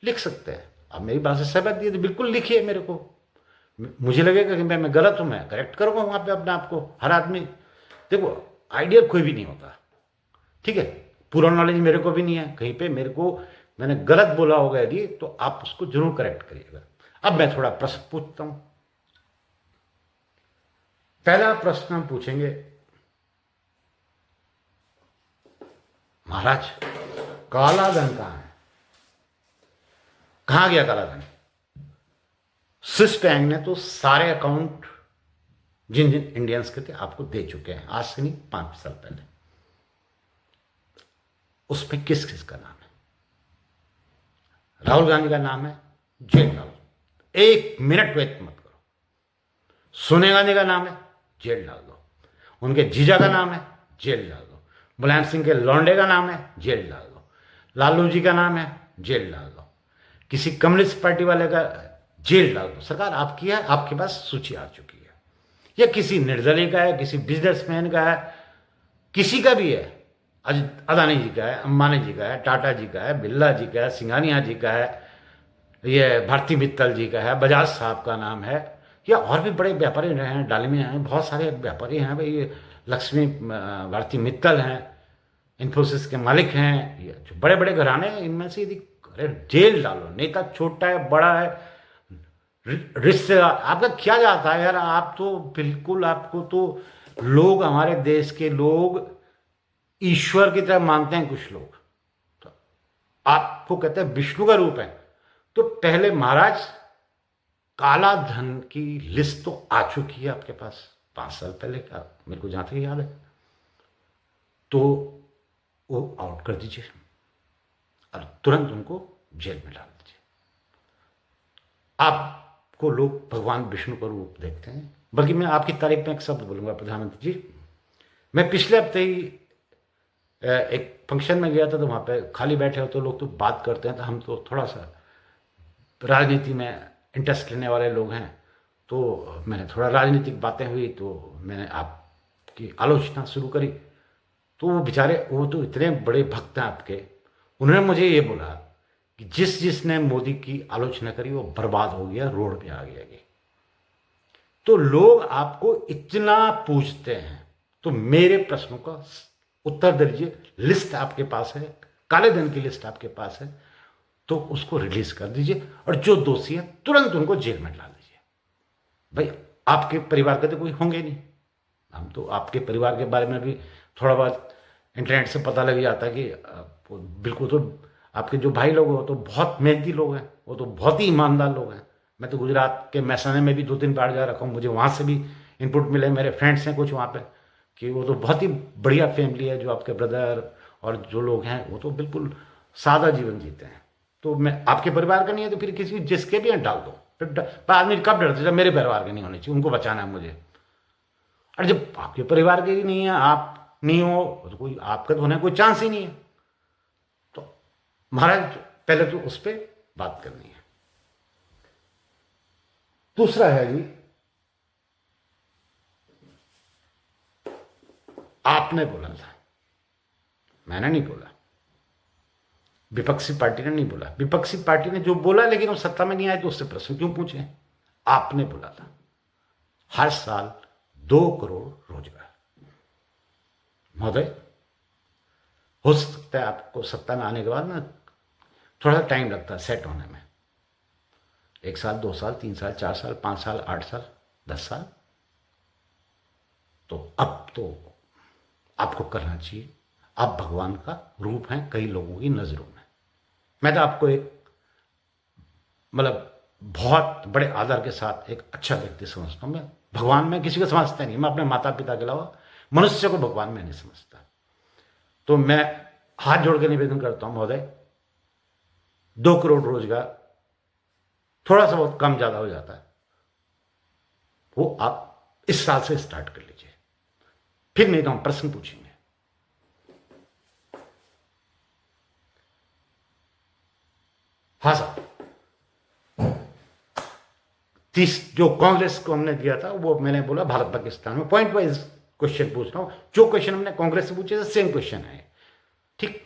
लिख सकते हैं। अब मेरी बात से सहमत दिए तो बिल्कुल लिखिए, मेरे को मुझे लगेगा कि मैं गलत हूं, मैं करेक्ट करूंगा वहां पे अपने आप को। हर आदमी, देखो आइडियल कोई भी नहीं होता, ठीक है, पूरा नॉलेज मेरे को भी नहीं है, कहीं पे मेरे को मैंने गलत बोला होगा यदि, तो आप उसको जरूर करेक्ट करिएगा। अब मैं थोड़ा प्रश्न पूछता हूं। पहला प्रश्न हम पूछेंगे, महाराज काला धन कहां है? कहां गया काला धन? स्विस बैंक ने तो सारे अकाउंट जिन जिन इंडियंस के थे आपको दे चुके हैं, आज से नहीं 5 साल पहले। उसमें किस किस का नाम है? राहुल गांधी का नाम है, जेल डाल दो, 1 मिनट वेट मत करो। सोनिया गांधी का नाम है, जेल डाल दो। उनके जीजा का नाम है, जेल डाल दो। मुलायम सिंह के लौंडे का नाम है, जेल डाल दो। लालू जी का नाम है, जेल डाल दो। किसी कम्युनिस्ट पार्टी वाले का जेल डाल दो। सरकार आपकी है, आपके पास सूची आ चुकी है। या किसी निर्दलीय का है, किसी बिजनेसमैन का है, किसी का भी है, अदानी जी का है, अंबानी जी का है, टाटा जी का है, बिरला जी का है, सिंघानिया जी का है, ये भारती मित्तल जी का है, बजाज साहब का नाम है, या और भी बड़े व्यापारी हैं, डालमिया हैं, बहुत सारे व्यापारी हैं भाई, ये लक्ष्मी भारती मित्तल हैं, इन्फोसिस के मालिक हैं, ये जो बड़े बड़े घराने हैं, इनमें से यदि अरे जेल डालो, नेता छोटा है बड़ा है, रिश्तेदार, आपका क्या जाता है यार? आप तो बिल्कुल, आपको तो लोग, हमारे देश के लोग ईश्वर की तरह मानते हैं, कुछ लोग तो आपको कहते हैं विष्णु का रूप है। तो पहले महाराज काला धन की लिस्ट तो आ चुकी है आपके पास, 5 साल पहले का, मेरे को जहाँ तक याद है। तो वो आउट कर दीजिए और तुरंत उनको जेल में डाल दीजिए। आपको लोग भगवान विष्णु का रूप देखते हैं। बल्कि मैं आपकी तारीफ में एक शब्द बोलूंगा प्रधानमंत्री जी। मैं पिछले हफ्ते ही एक फंक्शन में गया था, तो वहाँ पे खाली बैठे हो तो लोग तो बात करते हैं, तो हम तो थोड़ा सा राजनीति में इंटरेस्ट लेने वाले लोग हैं, तो मैंने थोड़ा राजनीतिक बातें हुई तो मैंने आपकी आलोचना शुरू करी। तो वो बेचारे, वो तो इतने बड़े भक्त हैं आपके, उन्होंने मुझे ये बोला कि जिसने मोदी की आलोचना करी वो बर्बाद हो गया, रोड पे आ गया। तो लोग आपको इतना पूछते हैं, तो मेरे प्रश्नों का उत्तर दीजिए। लिस्ट आपके पास है, काले धन की लिस्ट आपके पास है, तो उसको रिलीज कर दीजिए और जो दोषी है तुरंत उनको जेल में डाल दीजिए। भाई आपके परिवार के तो कोई होंगे नहीं, हम तो आपके परिवार के बारे में भी थोड़ा बहुत इंटरनेट से पता लग जाता है कि बिल्कुल, तो आपके जो भाई लोग हैं वो तो बहुत मेहनती लोग हैं, वो तो बहुत ही ईमानदार लोग हैं। मैं तो गुजरात के मैसाने में भी 2-3 बार जा रखा हूँ, मुझे वहाँ से भी इनपुट मिले, मेरे फ्रेंड्स हैं कुछ वहाँ पे, कि वो तो बहुत ही बढ़िया फैमिली है, जो आपके ब्रदर और जो लोग हैं वो तो बिल्कुल सादा जीवन जीते हैं। तो मैं आपके परिवार का नहीं है तो फिर किसी जिसके भी डाल दो। फिर आदमी कब डरते, जब मेरे परिवार के नहीं होने चाहिए, उनको बचाना है मुझे। और जब आपके परिवार के ही नहीं है, आप नहीं हो, तो कोई आपका तो होने कोई चांस ही नहीं है। तो महाराज पहले तो उस पर बात करनी है। दूसरा है जी, आपने बोला था, मैंने नहीं बोला, विपक्षी पार्टी ने नहीं बोला। विपक्षी पार्टी ने जो बोला, लेकिन वो सत्ता में नहीं आए तो उससे प्रश्न क्यों पूछे। आपने बोला था हर साल 2 करोड़ रोजगार। महोदय, हो सकता है आपको सत्ता में आने के बाद ना थोड़ा सा टाइम लगता है सेट होने में, 1 साल, 2 साल, 3 साल, 4 साल, 5 साल, 8 साल, 10 साल। तो अब तो आपको करना चाहिए। आप भगवान का रूप हैं कई लोगों की नजरों में। मैं तो आपको एक मतलब बहुत बड़े आदर के साथ एक अच्छा व्यक्ति समझता हूं। मैं भगवान में किसी को समझता नहीं, मैं अपने माता पिता के अलावा मनुष्य को भगवान में नहीं समझता। तो मैं हाथ जोड़ के निवेदन करता हूं, महोदय 2 करोड़ रोजगार थोड़ा सा बहुत कम ज्यादा हो जाता है, वो आप इस साल से स्टार्ट कर लीजिए, फिर नहीं तो हम प्रश्न पूछेंगे। हाँ साहब, 30 जो कांग्रेस को हमने दिया था वो मैंने बोला भारत पाकिस्तान में, पॉइंट वाइज क्वेश्चन पूछ रहा हूं। जो क्वेश्चन हमने कांग्रेस से पूछे थे सेम क्वेश्चन है, ठीक।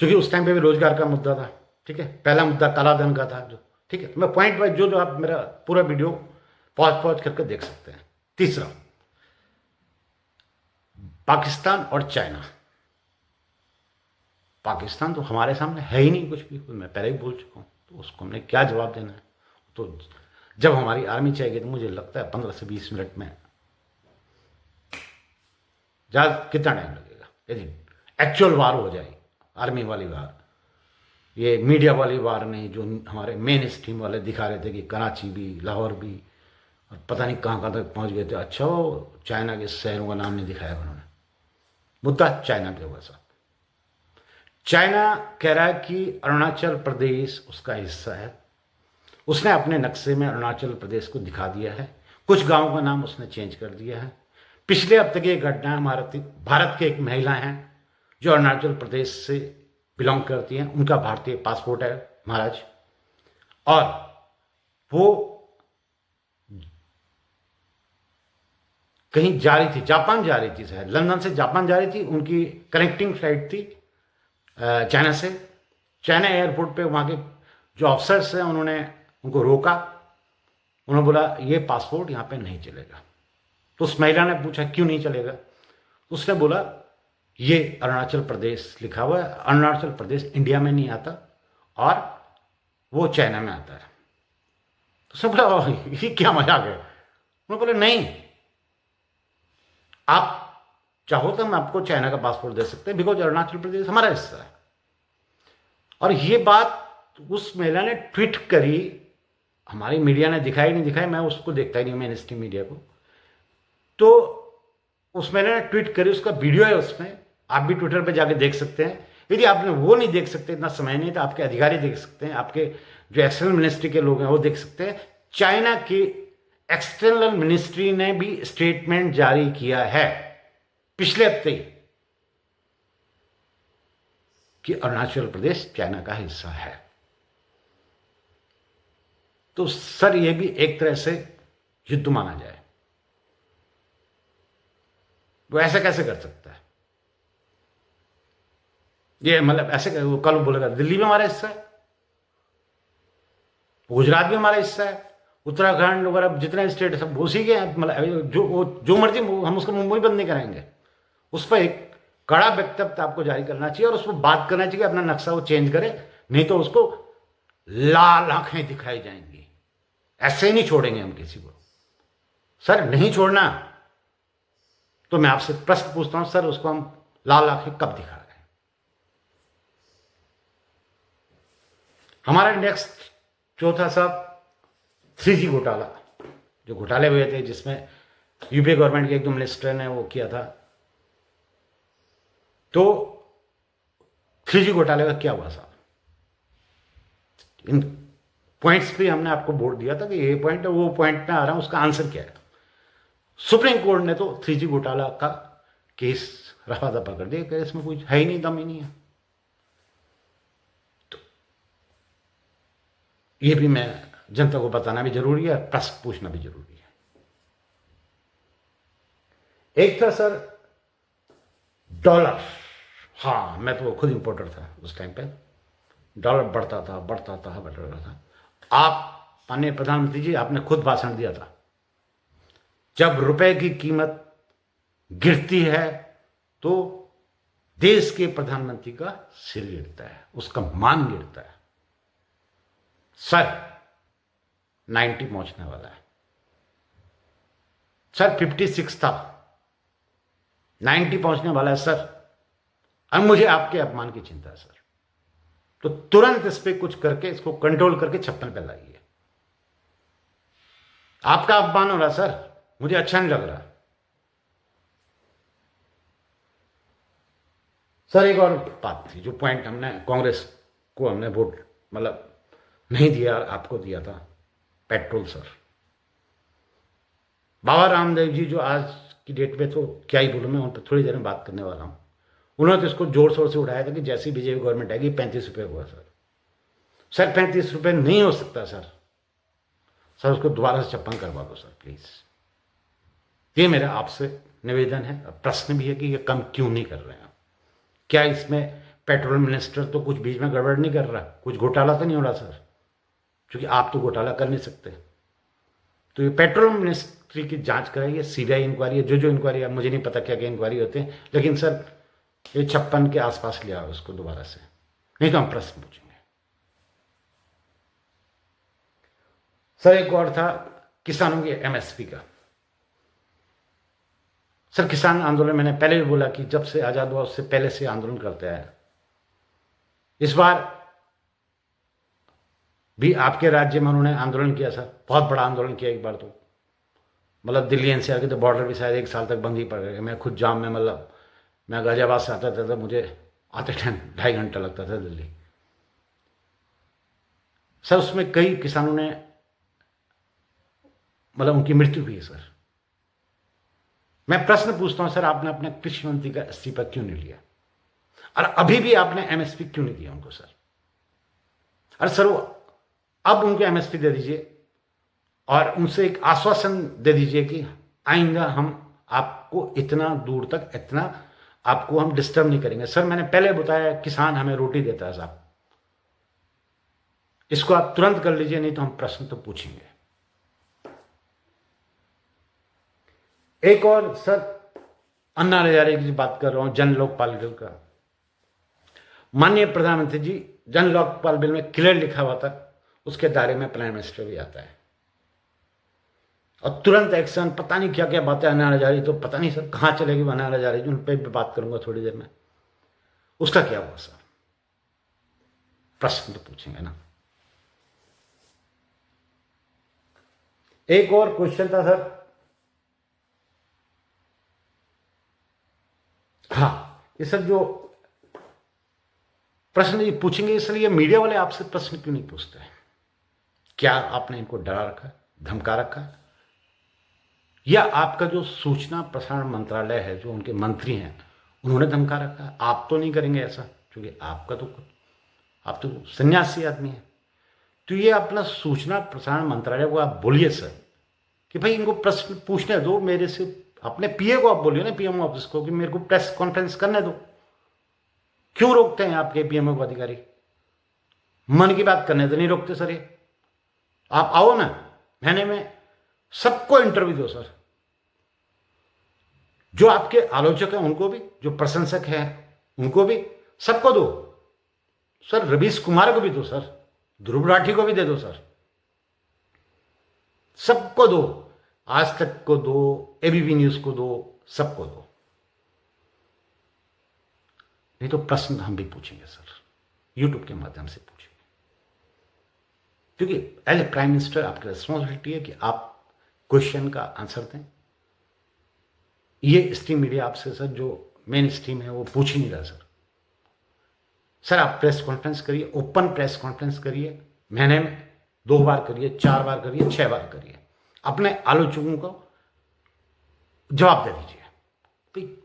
क्योंकि उस टाइम पे भी रोजगार का मुद्दा था, ठीक है। पहला मुद्दा काला धन का था, जो ठीक है। मैं पॉइंट वाइज जो आप मेरा पूरा वीडियो पॉज करके देख सकते हैं। तीसरा, पाकिस्तान और चाइना। पाकिस्तान तो हमारे सामने है ही नहीं कुछ भी, मैं पहले ही बोल चुका हूं, तो उसको हमने क्या जवाब देना है। तो जब हमारी आर्मी चाहिए तो मुझे लगता है 15 से 20 मिनट में, ज्यादा कितना टाइम लगेगा यदि एक्चुअल वार हो जाए, आर्मी वाली वार, ये मीडिया वाली वार नहीं जो हमारे मेन स्ट्रीम वाले दिखा रहे थे कि कराची भी, लाहौर भी, और पता नहीं कहाँ कहाँ तक पहुंच गए थे। अच्छा, वो चाइना के शहरों का नाम नहीं दिखाया उन्होंने। मुद्दा चाइना पे हुआ साहब। चाइना कह रहा है कि अरुणाचल प्रदेश उसका हिस्सा है। उसने अपने नक्शे में अरुणाचल प्रदेश को दिखा दिया है, कुछ गांवों का नाम उसने चेंज कर दिया है। पिछले हफ्ते की एक घटना है, भारत की एक महिला हैं जो अरुणाचल प्रदेश से बिलोंग करती हैं, उनका भारतीय पासपोर्ट है महाराज, और वो कहीं जा रही थी, जापान जा रही थी, शायद लंदन से जापान जा रही थी, उनकी कनेक्टिंग फ्लाइट थी चाइना से। चाइना एयरपोर्ट पे वहाँ के जो ऑफिसर्स हैं उन्होंने उनको रोका, उन्होंने बोला ये पासपोर्ट यहाँ पे नहीं चलेगा। तो उस महिला ने पूछा क्यों नहीं चलेगा, उसने बोला ये अरुणाचल प्रदेश लिखा हुआ है, अरुणाचल प्रदेश इंडिया में नहीं आता और वो चाइना में आता है। तो उसने बोला ये क्या मजाक है। उन्होंने बोला नहीं, आप चाहो तो हम आपको चाइना का पासपोर्ट दे सकते हैं, बिकॉज अरुणाचल प्रदेश हमारा हिस्सा है। और ये बात उस महिला ने ट्वीट करी, हमारी मीडिया ने दिखाई नहीं दिखाई, मैं उसको देखता ही नहीं, मेन स्ट्रीम मीडिया को, तो उसमें ना ट्वीट करी, उसका वीडियो है उसमें, आप भी ट्विटर पे जाके देख सकते हैं। यदि आपने वो नहीं देख सकते, इतना समय नहीं, तो आपके अधिकारी देख सकते हैं, आपके जो एक्सटर्नल मिनिस्ट्री के लोग हैं वो देख सकते हैं। चाइना की एक्सटर्नल मिनिस्ट्री ने भी स्टेटमेंट जारी किया है पिछले हफ्ते कि अरुणाचल प्रदेश चाइना का हिस्सा है। तो सर ये भी एक तरह से युद्ध माना जाए, वो ऐसा कैसे कर सकता है? ये मतलब ऐसे वो कल बोलेगा दिल्ली में हमारा हिस्सा है, गुजरात भी हमारा हिस्सा है, उत्तराखंड वगैरह जितने स्टेट सब उसी के हैं, मतलब जो मर्जी हम उसको मुंबई बंद नहीं कराएंगे। उस पर एक कड़ा वक्तव्य आपको जारी करना चाहिए और उसको बात करना चाहिए, अपना नक्शा वो चेंज करे, नहीं तो उसको लाल आंखें दिखाई जाएंगी। ऐसे ही नहीं छोड़ेंगे हम किसी को। सर नहीं छोड़ना तो मैं आपसे प्रश्न पूछता हूं, सर उसको हम लाल आंखें कब दिखा रहे हैं? हमारा नेक्स्ट चौथा साहब 3G घोटाला, जो घोटाले हुए थे जिसमें यूपी गवर्नमेंट के एक दो मिनिस्टर ने वो किया था। तो 3G घोटाले का क्या हुआ साहब? इन पॉइंट्स पे हमने आपको बोर्ड दिया था कि ये पॉइंट है, वो पॉइंट में आ रहा हूं, उसका आंसर क्या है? सुप्रीम कोर्ट ने तो 3G घोटाला का केस रफा दफा कर दिया कि इसमें कुछ है ही नहीं, दम ही नहीं है। तो ये भी मैं जनता को बताना भी जरूरी है, प्रश्न पूछना भी जरूरी है। एक था सर डॉलर। हाँ, मैं तो खुद इंपोर्टर था उस टाइम पे। डॉलर बढ़ता था बढ़ता था बढ़ रहा था। आप माननीय प्रधानमंत्री जी, आपने खुद भाषण दिया था, जब रुपए की कीमत गिरती है तो देश के प्रधानमंत्री का सिर गिरता है, उसका मान गिरता है। सर 90 पहुंचने वाला है। सर 56 था, 90 पहुंचने वाला है सर। अब मुझे आपके अपमान की चिंता है सर, तो तुरंत इस पे कुछ करके इसको कंट्रोल करके 56 पे लाइए। आपका अपमान हो रहा सर, मुझे अच्छा नहीं लग रहा। सर एक और बात थी, जो पॉइंट हमने कांग्रेस को हमने वोट मतलब नहीं दिया, आपको दिया था, पेट्रोल सर। बाबा रामदेव जी जो आज की डेट में, तो क्या ही बोलूं मैं, उन पर थोड़ी देर में बात करने वाला हूं। उन्होंने तो इसको जोर शोर से उठाया था कि जैसी बीजेपी गवर्नमेंट आएगी 35 रुपये हुआ सर। सर 35 रुपये नहीं हो सकता सर। सर उसको दोबारा से 56 करवा दो सर प्लीज। ये मेरा आपसे निवेदन है। प्रश्न भी है कि ये कम क्यों नहीं कर रहे हैं? क्या इसमें पेट्रोल मिनिस्टर तो कुछ बीच में गड़बड़ नहीं कर रहा? कुछ घोटाला तो नहीं हो रहा सर? क्योंकि आप तो घोटाला कर नहीं सकते। तो ये पेट्रोल मिनिस्ट्री की जांच कराइए, सीबीआई इंक्वायरी है, जो इंक्वायरी है, मुझे नहीं पता क्या क्या इंक्वायरी होते हैं, लेकिन सर ये 56 के आसपास ले आओ उसको दोबारा से, नहीं तो हम प्रश्न पूछेंगे। सर एक और था किसानों की एमएसपी का। सर किसान आंदोलन, मैंने पहले भी बोला कि जब से आजाद हुआ उससे पहले से आंदोलन करते आए। इस बार भी आपके राज्य में उन्होंने आंदोलन किया सर, बहुत बड़ा आंदोलन किया एक बार तो, मतलब दिल्ली एनसीआर के तो बॉर्डर भी शायद 1 साल तक बंद ही पड़ गए। मैं खुद जाम में, मतलब मैं गाजियाबाद से आता था तो मुझे आते टाइम 2.5 घंटा लगता था दिल्ली। सर उसमें कई किसानों ने, मतलब उनकी मृत्यु हुई है सर। मैं प्रश्न पूछता हूं सर, आपने अपने कृषि मंत्री का इस्तीफा क्यों नहीं लिया? और अभी भी आपने एमएसपी क्यों नहीं दिया उनको सर? अरे सर वो अब उनको एमएसपी दे दीजिए और उनसे एक आश्वासन दे दीजिए कि आइंदा हम आपको इतना दूर तक, इतना आपको हम डिस्टर्ब नहीं करेंगे। सर मैंने पहले बताया, किसान हमें रोटी देता है साहब, इसको आप तुरंत कर लीजिए, नहीं तो हम प्रश्न तो पूछेंगे। एक और सर अन्ना हजारे की बात कर रहा हूं, जन लोकपाल बिल का। माननीय प्रधानमंत्री जी, जन लोकपाल बिल में क्लियर लिखा हुआ था उसके दायरे में प्राइम मिनिस्टर भी आता है, और तुरंत एक्शन, पता नहीं क्या क्या बातें अन्ना हजारे, तो पता नहीं सर कहां चलेगी अन्ना हजारे, उन पर भी बात करूंगा थोड़ी देर में। उसका क्या हुआ सर? प्रश्न तो पूछेंगे ना। एक और क्वेश्चन था सर, हाँ, ये सर जो प्रश्न ये पूछेंगे, इसलिए मीडिया वाले आपसे प्रश्न क्यों नहीं पूछते हैं? क्या आपने इनको डरा रखा है, धमका रखा है, या आपका जो सूचना प्रसारण मंत्रालय है, जो उनके मंत्री हैं, उन्होंने धमका रखा है? आप तो नहीं करेंगे ऐसा, क्योंकि आप तो सन्यासी आदमी हैं। तो ये अपना सूचना प्रसारण मंत्रालय को आप बोलिए सर कि भाई इनको प्रश्न पूछने दो मेरे से। अपने पीए को आप बोलिए ना, पीएमओ ऑफिस को, कि मेरे को प्रेस कॉन्फ्रेंस करने दो। क्यों रोकते हैं आपके पीएमओ को अधिकारी? मन की बात करने तो नहीं रोकते सर ये। आप आओ ना, महीने में सबको इंटरव्यू दो सर। जो आपके आलोचक हैं उनको भी, जो प्रशंसक हैं उनको भी, सबको दो सर। रवीश कुमार को भी दो सर, ध्रुव राठी को भी दे दो सर, सबको दो। आज तक को दो, एबीपी न्यूज को दो, सबको दो। नहीं तो प्रश्न हम भी पूछेंगे सर, यूट्यूब के माध्यम से पूछेंगे, क्योंकि एज ए प्राइम मिनिस्टर आपकी रिस्पॉन्सिबिलिटी है कि आप क्वेश्चन का आंसर दें। ये स्ट्रीम मीडिया आपसे सर, जो मेन स्ट्रीम है वो पूछ ही नहीं रहा सर। सर आप प्रेस कॉन्फ्रेंस करिए, ओपन प्रेस कॉन्फ्रेंस करिए, महीने में 2 बार करिए, 4 बार करिए, 6 बार करिए। अपने आलोचकों को जवाब दे दीजिए।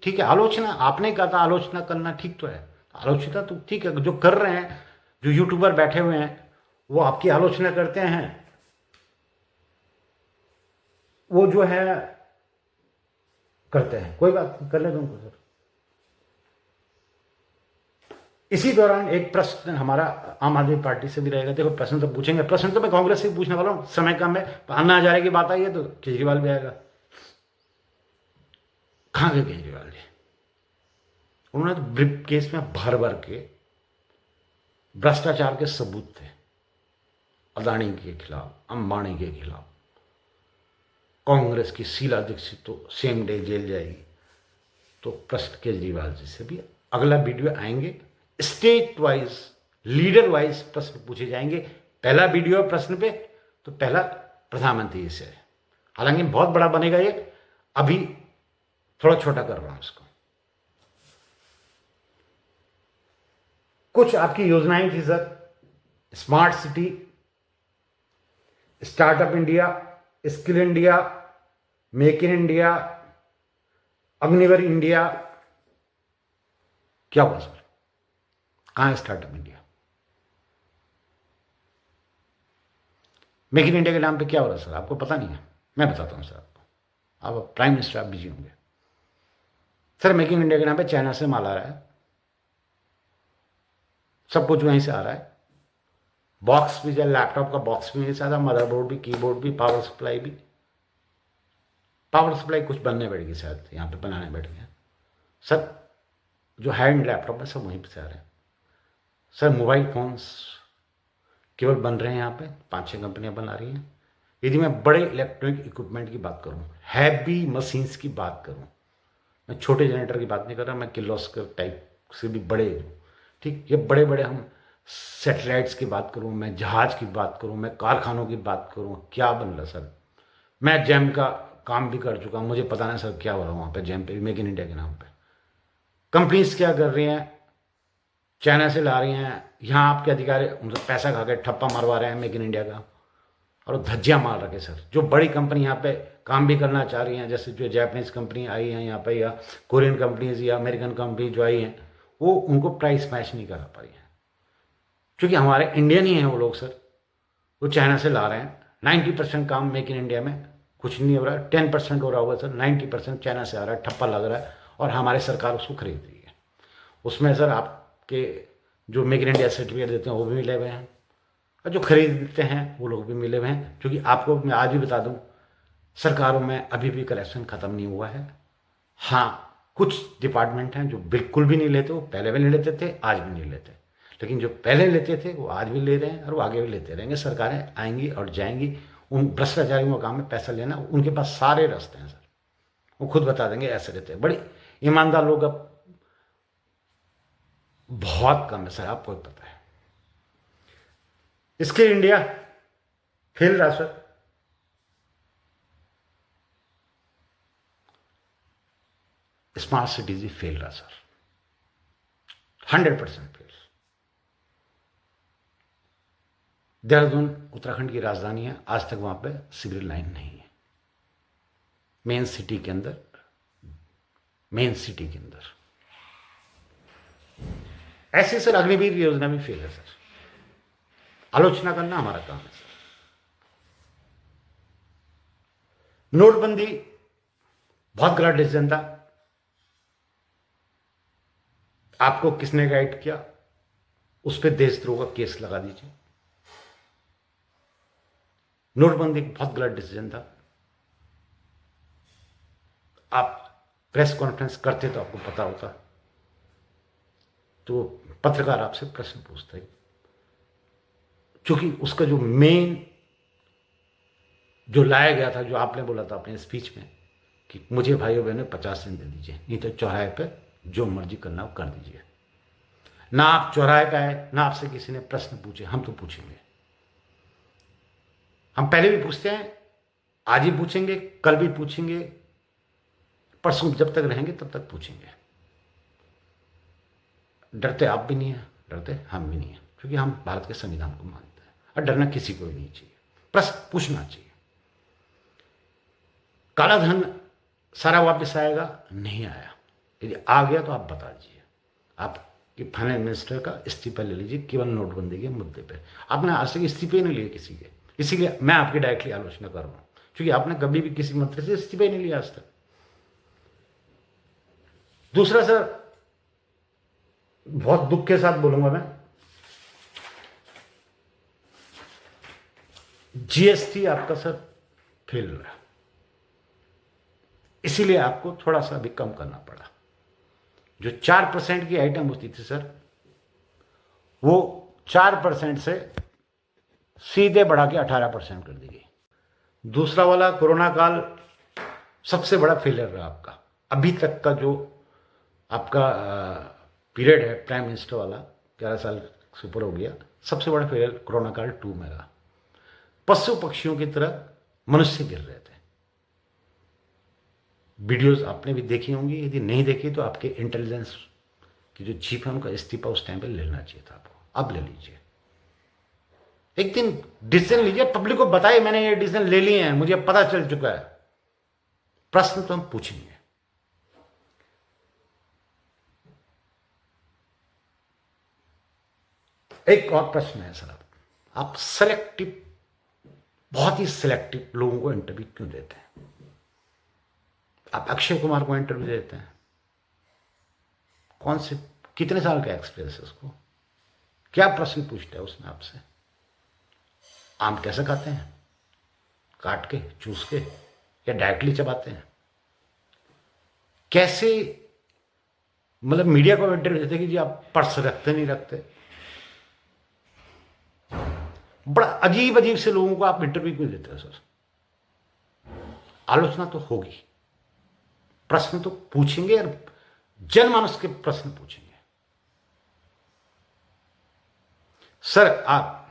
ठीक है, आलोचना आपने कहा था, आलोचना करना ठीक तो है, आलोचना तो ठीक है। जो कर रहे हैं, जो यूट्यूबर बैठे हुए हैं वो आपकी आलोचना करते हैं, वो जो है करते हैं, कोई बात नहीं, करने दो उनको सर। इसी दौरान एक प्रश्न हमारा आम आदमी पार्टी से भी रहेगा। देखो प्रश्न तो पूछेंगे, प्रश्न तो मैं कांग्रेस से पूछने वाला हूं, समय कम है। अन्ना हजारे की बात आई है तो केजरीवाल भी आएगा। कहां गए केजरीवाल जी? उन्होंने तो ब्रीफ केस में भर भर के भ्रष्टाचार के सबूत थे, अदानी के खिलाफ, अंबानी के खिलाफ। कांग्रेस की शीला दीक्षित तो सेम डे जेल जाएगी। तो प्रश्न केजरीवाल जी से भी अगला वीडियो आएंगे, स्टेट वाइज, लीडर वाइज प्रश्न पूछे जाएंगे। पहला वीडियो प्रश्न पे तो पहला प्रधानमंत्री से है, हालांकि बहुत बड़ा बनेगा ये, अभी थोड़ा छोटा कर रहा हूं इसको। कुछ आपकी योजनाएं थी sir, smart city, startup India, skill India, make in India, Agniveer India, क्या हुआ सर? कहां है startup India? Make in India के नाम पे क्या हो रहा है सर? आपको पता नहीं है? मैं बताता हूं सर आपको, आप प्राइम मिनिस्टर, आप बिजी होंगे सर। मेक इन इंडिया के नाम पे चाइना से माल आ रहा है, सब कुछ वहीं से आ रहा है। बॉक्स भी, लैपटॉप का बॉक्स भी वहीं से आ रहा है, मदरबोर्ड भी, कीबोर्ड भी, पावर सप्लाई भी। पावर सप्लाई कुछ बनने बैठ गई शायद, यहाँ पे बनाने बैठ गए सर। जो हैंड लैपटॉप है सब वहीं से आ रहे हैं सर। मोबाइल फोन्स केवल बन रहे हैं यहाँ पे, 5-6 कंपनियां बना रही हैं। यदि मैं बड़े इलेक्ट्रॉनिक इक्विपमेंट की बात करूँ, हैवी मशीन्स की बात करूँ, मैं छोटे जनरेटर की बात नहीं कर रहा, मैं किर्लोस्कर टाइप से भी बड़े, ठीक, ये बड़े बड़े हम सैटेलाइट्स की बात करूँ, मैं जहाज की बात करूँ, मैं कारखानों की बात करूँ, क्या बन रहा सर। मैं जैम का काम भी कर चुका हूँ, मुझे पता नहीं सर क्या हो रहा है वहाँ पे जैम पे, मेक इन इंडिया के नाम पे। कंपनीज क्या कर रही हैं, चाइना से ला रही हैं, यहाँ आपके अधिकारी उनसे पैसा खा के ठप्पा मरवा रहे हैं मेक इन इंडिया का, और धज्जियाँ मार रखे सर। जो बड़ी कंपनी यहाँ पे काम भी करना चाह रही हैं, जैसे जो जापानीज कंपनी आई हैं यहाँ पे, या कोरियन कंपनीज या अमेरिकन कंपनी जो आई हैं, वो उनको प्राइस मैच नहीं करा पा रही हैं, क्योंकि हमारे इंडियन ही हैं वो लोग सर। वो चाइना से ला रहे हैं। 90% काम मेक इन इंडिया में कुछ नहीं हो रहा है, 10% हो रहा होगा सर, 90% चाइना से आ रहा है, ठप्पा लग रहा है, और हमारी सरकार उसको खरीद रही है। उसमें सर आपके जो मेक इन इंडिया सर्टिफिकेट देते हैं वो भी मिले हुए हैं, और जो खरीदते हैं वो लोग भी मिले हुए हैं। क्योंकि आपको मैं आज भी बता दूं, सरकारों में अभी भी करप्शन खत्म नहीं हुआ है। हाँ, कुछ डिपार्टमेंट हैं जो बिल्कुल भी नहीं लेते, वो पहले भी नहीं लेते थे, आज भी नहीं लेते, लेकिन जो पहले लेते थे वो आज भी ले रहे हैं और वो आगे भी लेते रहेंगे। सरकारें आएंगी और जाएंगी, उन भ्रष्टाचारियों का काम है पैसा लेना, उनके पास सारे रास्ते हैं सर, वो खुद बता देंगे ऐसे रहते हैं। बड़ी ईमानदार लोग अब बहुत कम है सर, आपको पता है। इसके इंडिया फेल रहा सर। स्मार्ट सिटीज ही फेल रहा सर, 100% फेल। देहरादून उत्तराखंड की राजधानी है, आज तक वहां पे सिविल लाइन नहीं है। मेन सिटी के अंदर ऐसे सर अग्निवीर योजना भी फेल है सर। आलोचना करना हमारा काम है सर। नोटबंदी बहुत गलत डिसीजन था। आपको किसने गाइड किया, उस पर देशद्रोह का केस लगा दीजिए। नोटबंदी बहुत गलत डिसीजन था। आप प्रेस कॉन्फ्रेंस करते तो आपको पता होता, तो पत्रकार आपसे प्रश्न पूछता है, क्योंकि उसका जो मेन जो लाया गया था, जो आपने बोला था अपने स्पीच में कि मुझे भाइयों बहनों 50 दिन दे दीजिए, नहीं तो चौराहे पे जो मर्जी करना हो कर दीजिए। ना आप चौराहे पे आए, ना आपसे किसी ने प्रश्न पूछे। हम तो पूछेंगे, हम पहले भी पूछते हैं, आज ही पूछेंगे, कल भी पूछेंगे, परसों जब तक रहेंगे तब तक पूछेंगे। डरते आप भी नहीं है, डरते हम भी नहीं है, क्योंकि हम भारत के संविधान को मानते हैं और डरना किसी को भी नहीं चाहिए, प्रश्न पूछना चाहिए। काला धन सारा वापस आएगा, नहीं आया। यदि आ गया तो आप बता दीजिए। आपके फाइनेंस मिनिस्टर का इस्तीफा ले लीजिए केवल नोटबंदी के मुद्दे पे। आपने आज तक इस्तीफे नहीं लिए किसी के, इसीलिए मैं आपकी डायरेक्टली आलोचना कर रहा हूं, क्योंकि आपने कभी भी किसी मंत्री से इस्तीफा ही नहीं लिया आज तक। दूसरा सर, बहुत दुख के साथ बोलूंगा मैं, जीएसटी आपका सर फेल रहा, इसीलिए आपको थोड़ा सा भी कम करना पड़ा। जो 4% की आइटम होती थी सर, वो 4% से सीधे बढ़ा के 18% कर दी गई। दूसरा वाला कोरोना काल सबसे बड़ा फेलियर रहा आपका। अभी तक का जो आपका पीरियड है प्राइम मिनिस्टर वाला, 11 साल से ऊपर हो गया, सबसे बड़ा फेलियर कोरोना काल 2 में रहा। पशु पक्षियों की तरह मनुष्य गिर रहे थे। वीडियोस आपने भी देखी होंगी, यदि नहीं देखी तो आपके इंटेलिजेंस की जो चीफ है उनका इस्तीफा उस टाइम पे लेना चाहिए था आपको। अब ले लीजिए, एक दिन डिसीजन लीजिए, पब्लिक को बताइए मैंने ये डिसीजन ले लिए हैं, मुझे पता चल चुका है। प्रश्न तो हम पूछेंगे। एक और प्रश्न है सर, आप सेलेक्टिव, बहुत ही सिलेक्टिव लोगों को इंटरव्यू क्यों देते हैं? आप अक्षय कुमार को इंटरव्यू देते हैं, कौन से, कितने साल का एक्सपीरियंस है उसको, क्या प्रश्न पूछता है उसने आपसे? आम कैसे खाते हैं, काट के, चूस के, या डायरेक्टली चबाते हैं? कैसे, मतलब मीडिया को इंटरव्यू देते कि जी आप पर्स रखते नहीं रखते? बड़ा अजीब अजीब से लोगों को आप इंटरव्यू क्यों देते हो सर? आलोचना तो होगी, प्रश्न तो पूछेंगे और जनमानस के प्रश्न पूछेंगे। सर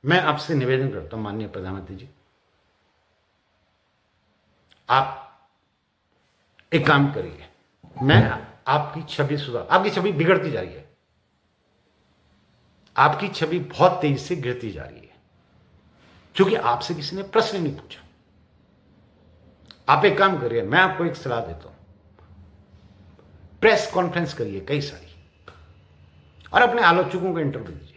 मैं आपसे निवेदन करता हूं माननीय प्रधानमंत्री जी, आप एक काम करिए, मैं आपकी छवि सुधार, आपकी छवि बिगड़ती जा रही है, आपकी छवि बहुत तेजी से गिरती जा रही है, क्योंकि आपसे किसी ने प्रश्न नहीं पूछा। आप एक काम करिए, मैं आपको एक सलाह देता हूं, प्रेस कॉन्फ्रेंस करिए कई सारी, और अपने आलोचकों को इंटरव्यू दीजिए।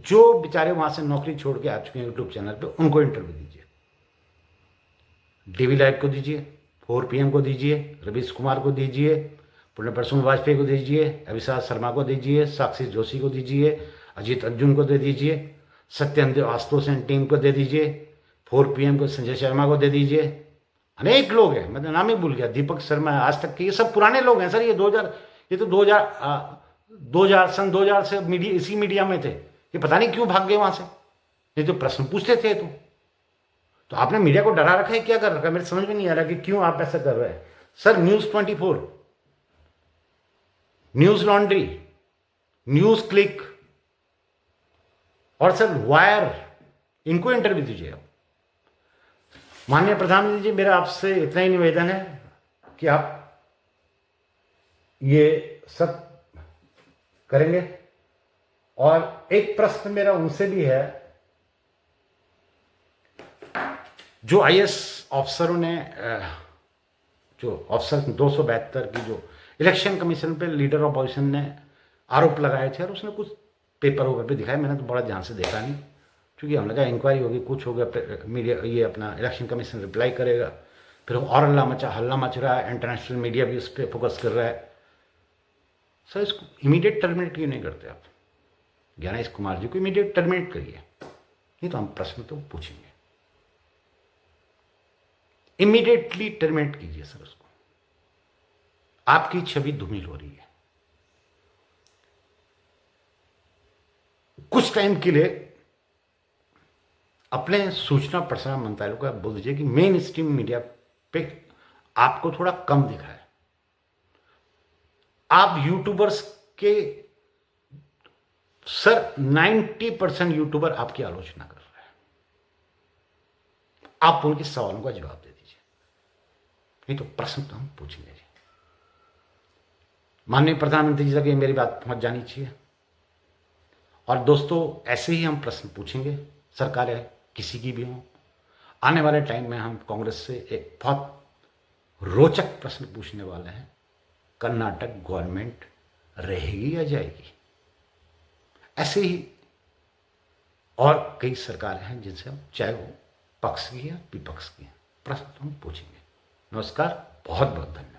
जो बेचारे वहां से नौकरी छोड़ के आ चुके हैं यूट्यूब चैनल पे, उनको इंटरव्यू दीजिए। डीवी लाइव को दीजिए, 4 PM को दीजिए, रवीश कुमार को दीजिए, पुण्य प्रसून वाजपेयी को दीजिए, अभिषेक शर्मा को दीजिए, साक्षी जोशी को दीजिए, अजीत अर्जुन को दे दीजिए, सत्येंद्र आशुतोष एंड टीम को दे दीजिए, 4 PM को संजय शर्मा को दे दीजिए। अनेक लोग हैं, मैं तो नाम ही भूल गया, दीपक शर्मा, आज तक के, ये सब पुराने लोग हैं सर। ये 2000 सन 2000 से मीडिया, इसी मीडिया में थे, ये पता नहीं क्यों भाग गए वहां से। ये तो प्रश्न पूछते थे, तो आपने मीडिया को डरा रखा है, क्या कर रखा है? मेरे समझ में नहीं आ रहा कि क्यों आप ऐसा कर रहे हैं sir. News 24, news laundry, news click और सर वायर, इनको इंटरव्यू दीजिए आप। माननीय प्रधानमंत्री जी, मेरा आपसे इतना ही निवेदन है कि आप ये सब करेंगे। और एक प्रश्न मेरा उनसे भी है, जो आईएएस अफसरों ने जो अफसर 272 की जो इलेक्शन कमीशन पे लीडर ऑफ अपोजिशन ने आरोप लगाए थे और उसने कुछ पेपर वगैरह पे दिखाया, मैंने तो बड़ा ध्यान से देखा नहीं, क्योंकि हमने कहा इंक्वायरी होगी, कुछ होगा, मीडिया ये अपना इलेक्शन कमीशन रिप्लाई करेगा, फिर और हल्ला मच रहा है, इंटरनेशनल मीडिया भी उस पर फोकस कर रहा है। सर इसको इमीडिएट टर्मिनेट क्यों नहीं करते आप? ज्ञानेश कुमार जी को इमीडिएट टर्मिनेट करिए, नहीं तो हम प्रश्न तो पूछेंगे। इमीडिएटली टर्मिनेट कीजिए सर उसको, आपकी छवि धूमिल हो रही है। कुछ टाइम के लिए अपने सूचना प्रसारण मंत्रालय को आप बोल दीजिए कि मेन स्ट्रीम मीडिया पे आपको थोड़ा कम दिखा है, आप यूट्यूबर्स के सर 90% यूट्यूबर आपकी आलोचना कर रहे हैं, आप उनके सवालों का जवाब दे दीजिए, नहीं तो प्रश्न तो हम पूछेंगे। माननीय प्रधानमंत्री जी तक ये मेरी बात पहुंच जानी चाहिए। और दोस्तों ऐसे ही हम प्रश्न पूछेंगे, सरकार है किसी की भी हो। आने वाले टाइम में हम कांग्रेस से एक बहुत रोचक प्रश्न पूछने वाले हैं, कर्नाटक गवर्नमेंट रहेगी या जाएगी? ऐसे ही और कई सरकारें हैं जिनसे हम, चाहे वो पक्ष की या विपक्ष की, प्रश्न हम पूछेंगे। नमस्कार, बहुत बहुत धन्यवाद।